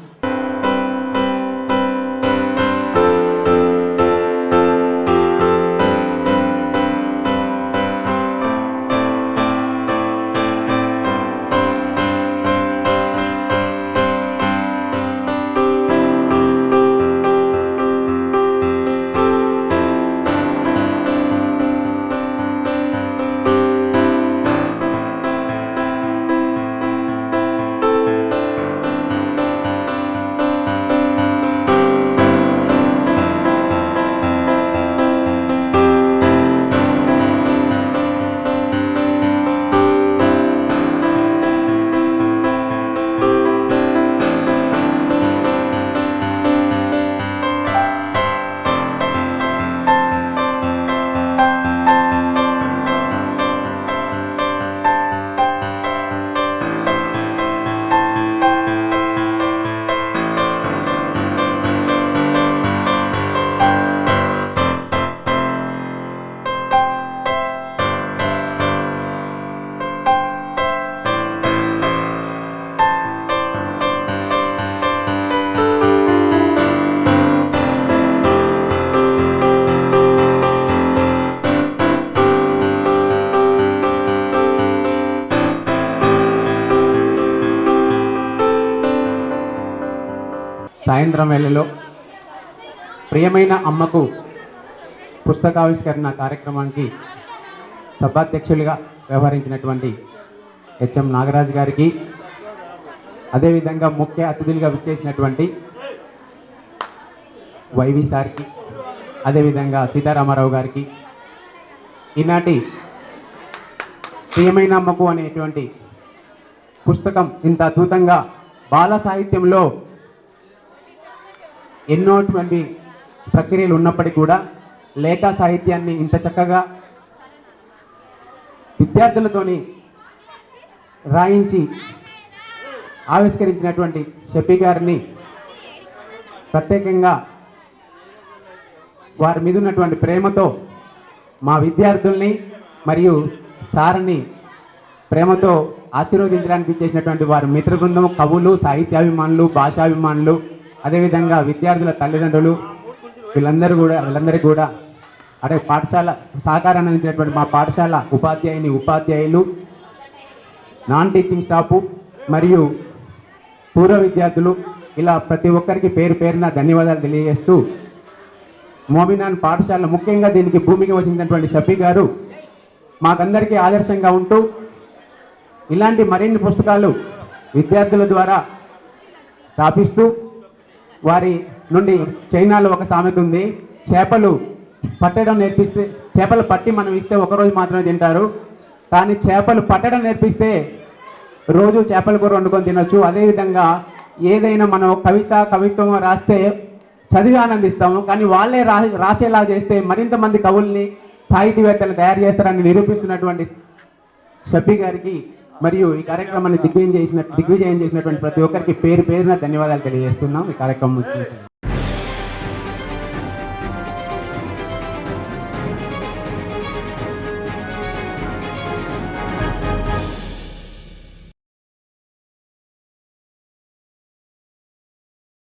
సాయంత్రం వేళలో ప్రియమైన అమ్మకు పుస్తకావిష్కరణ కార్యక్రమానికి సభాధ్యక్షులుగా వ్యవహరించినటువంటి హెచ్ఎం నాగరాజు గారికి, అదేవిధంగా ముఖ్య అతిథులుగా విచ్చేసినటువంటి వైవి సార్కి, అదేవిధంగా సీతారామారావు గారికి, ఈనాటి ప్రియమైన అమ్మకు అనేటువంటి పుస్తకం ఇంత అద్భుతంగా బాల సాహిత్యంలో ఎన్నోటువంటి ప్రక్రియలు ఉన్నప్పటికీ కూడా లేఖా సాహిత్యాన్ని ఇంత చక్కగా విద్యార్థులతోని రాయించి ఆవిష్కరించినటువంటి షఫీ గారిని ప్రత్యేకంగా వారి మీద ఉన్నటువంటి ప్రేమతో మా విద్యార్థుల్ని మరియు సార్ని ప్రేమతో ఆశీర్వదించడానికి చేసినటువంటి వారి మిత్ర బృందం, కవులు, సాహిత్యాభిమానులు, భాషాభిమానులు, అదేవిధంగా విద్యార్థుల తల్లిదండ్రులు వీళ్ళందరికీ కూడా అదే పాఠశాల సహకారాన్ని అందించినటువంటి మా పాఠశాల ఉపాధ్యాయులు, నాన్ టీచింగ్ స్టాఫ్ మరియు పూర్వ విద్యార్థులు, ఇలా ప్రతి ఒక్కరికి పేరు పేరున ధన్యవాదాలు తెలియజేస్తూ, మోమినాన్ పాఠశాల ముఖ్యంగా దీనికి భూమికి వచ్చినటువంటి షఫీ గారు మాకందరికీ ఆదర్శంగా ఉంటూ ఇలాంటి మరిన్ని పుస్తకాలు విద్యార్థుల ద్వారా రాపిస్తూ, వారి నుండి చైనాలో ఒక సామెత ఉంది, చేపలు పట్టడం నేర్పిస్తే, చేపలు పట్టి మనం ఇస్తే ఒకరోజు మాత్రమే తింటారు, కానీ చేపలు పట్టడం నేర్పిస్తే రోజు చేపల కూర వండుకొని తినొచ్చు. అదేవిధంగా ఏదైనా మనం కవిత్వం రాస్తే చదివి ఆనందిస్తాము, కానీ వాళ్ళే రాసేలా చేస్తే మరింత మంది కవుల్ని, సాహితీవేత్తలు తయారు చేస్తారని నిరూపిస్తున్నటువంటి షఫీ గారికి మరియు ఈ కార్యక్రమాన్ని దిగ్విజయం చేసినటువంటి ప్రతి ఒక్కరికి పేరు పేరున ధన్యవాదాలు తెలియజేస్తున్నాం. ఈ కార్యక్రమం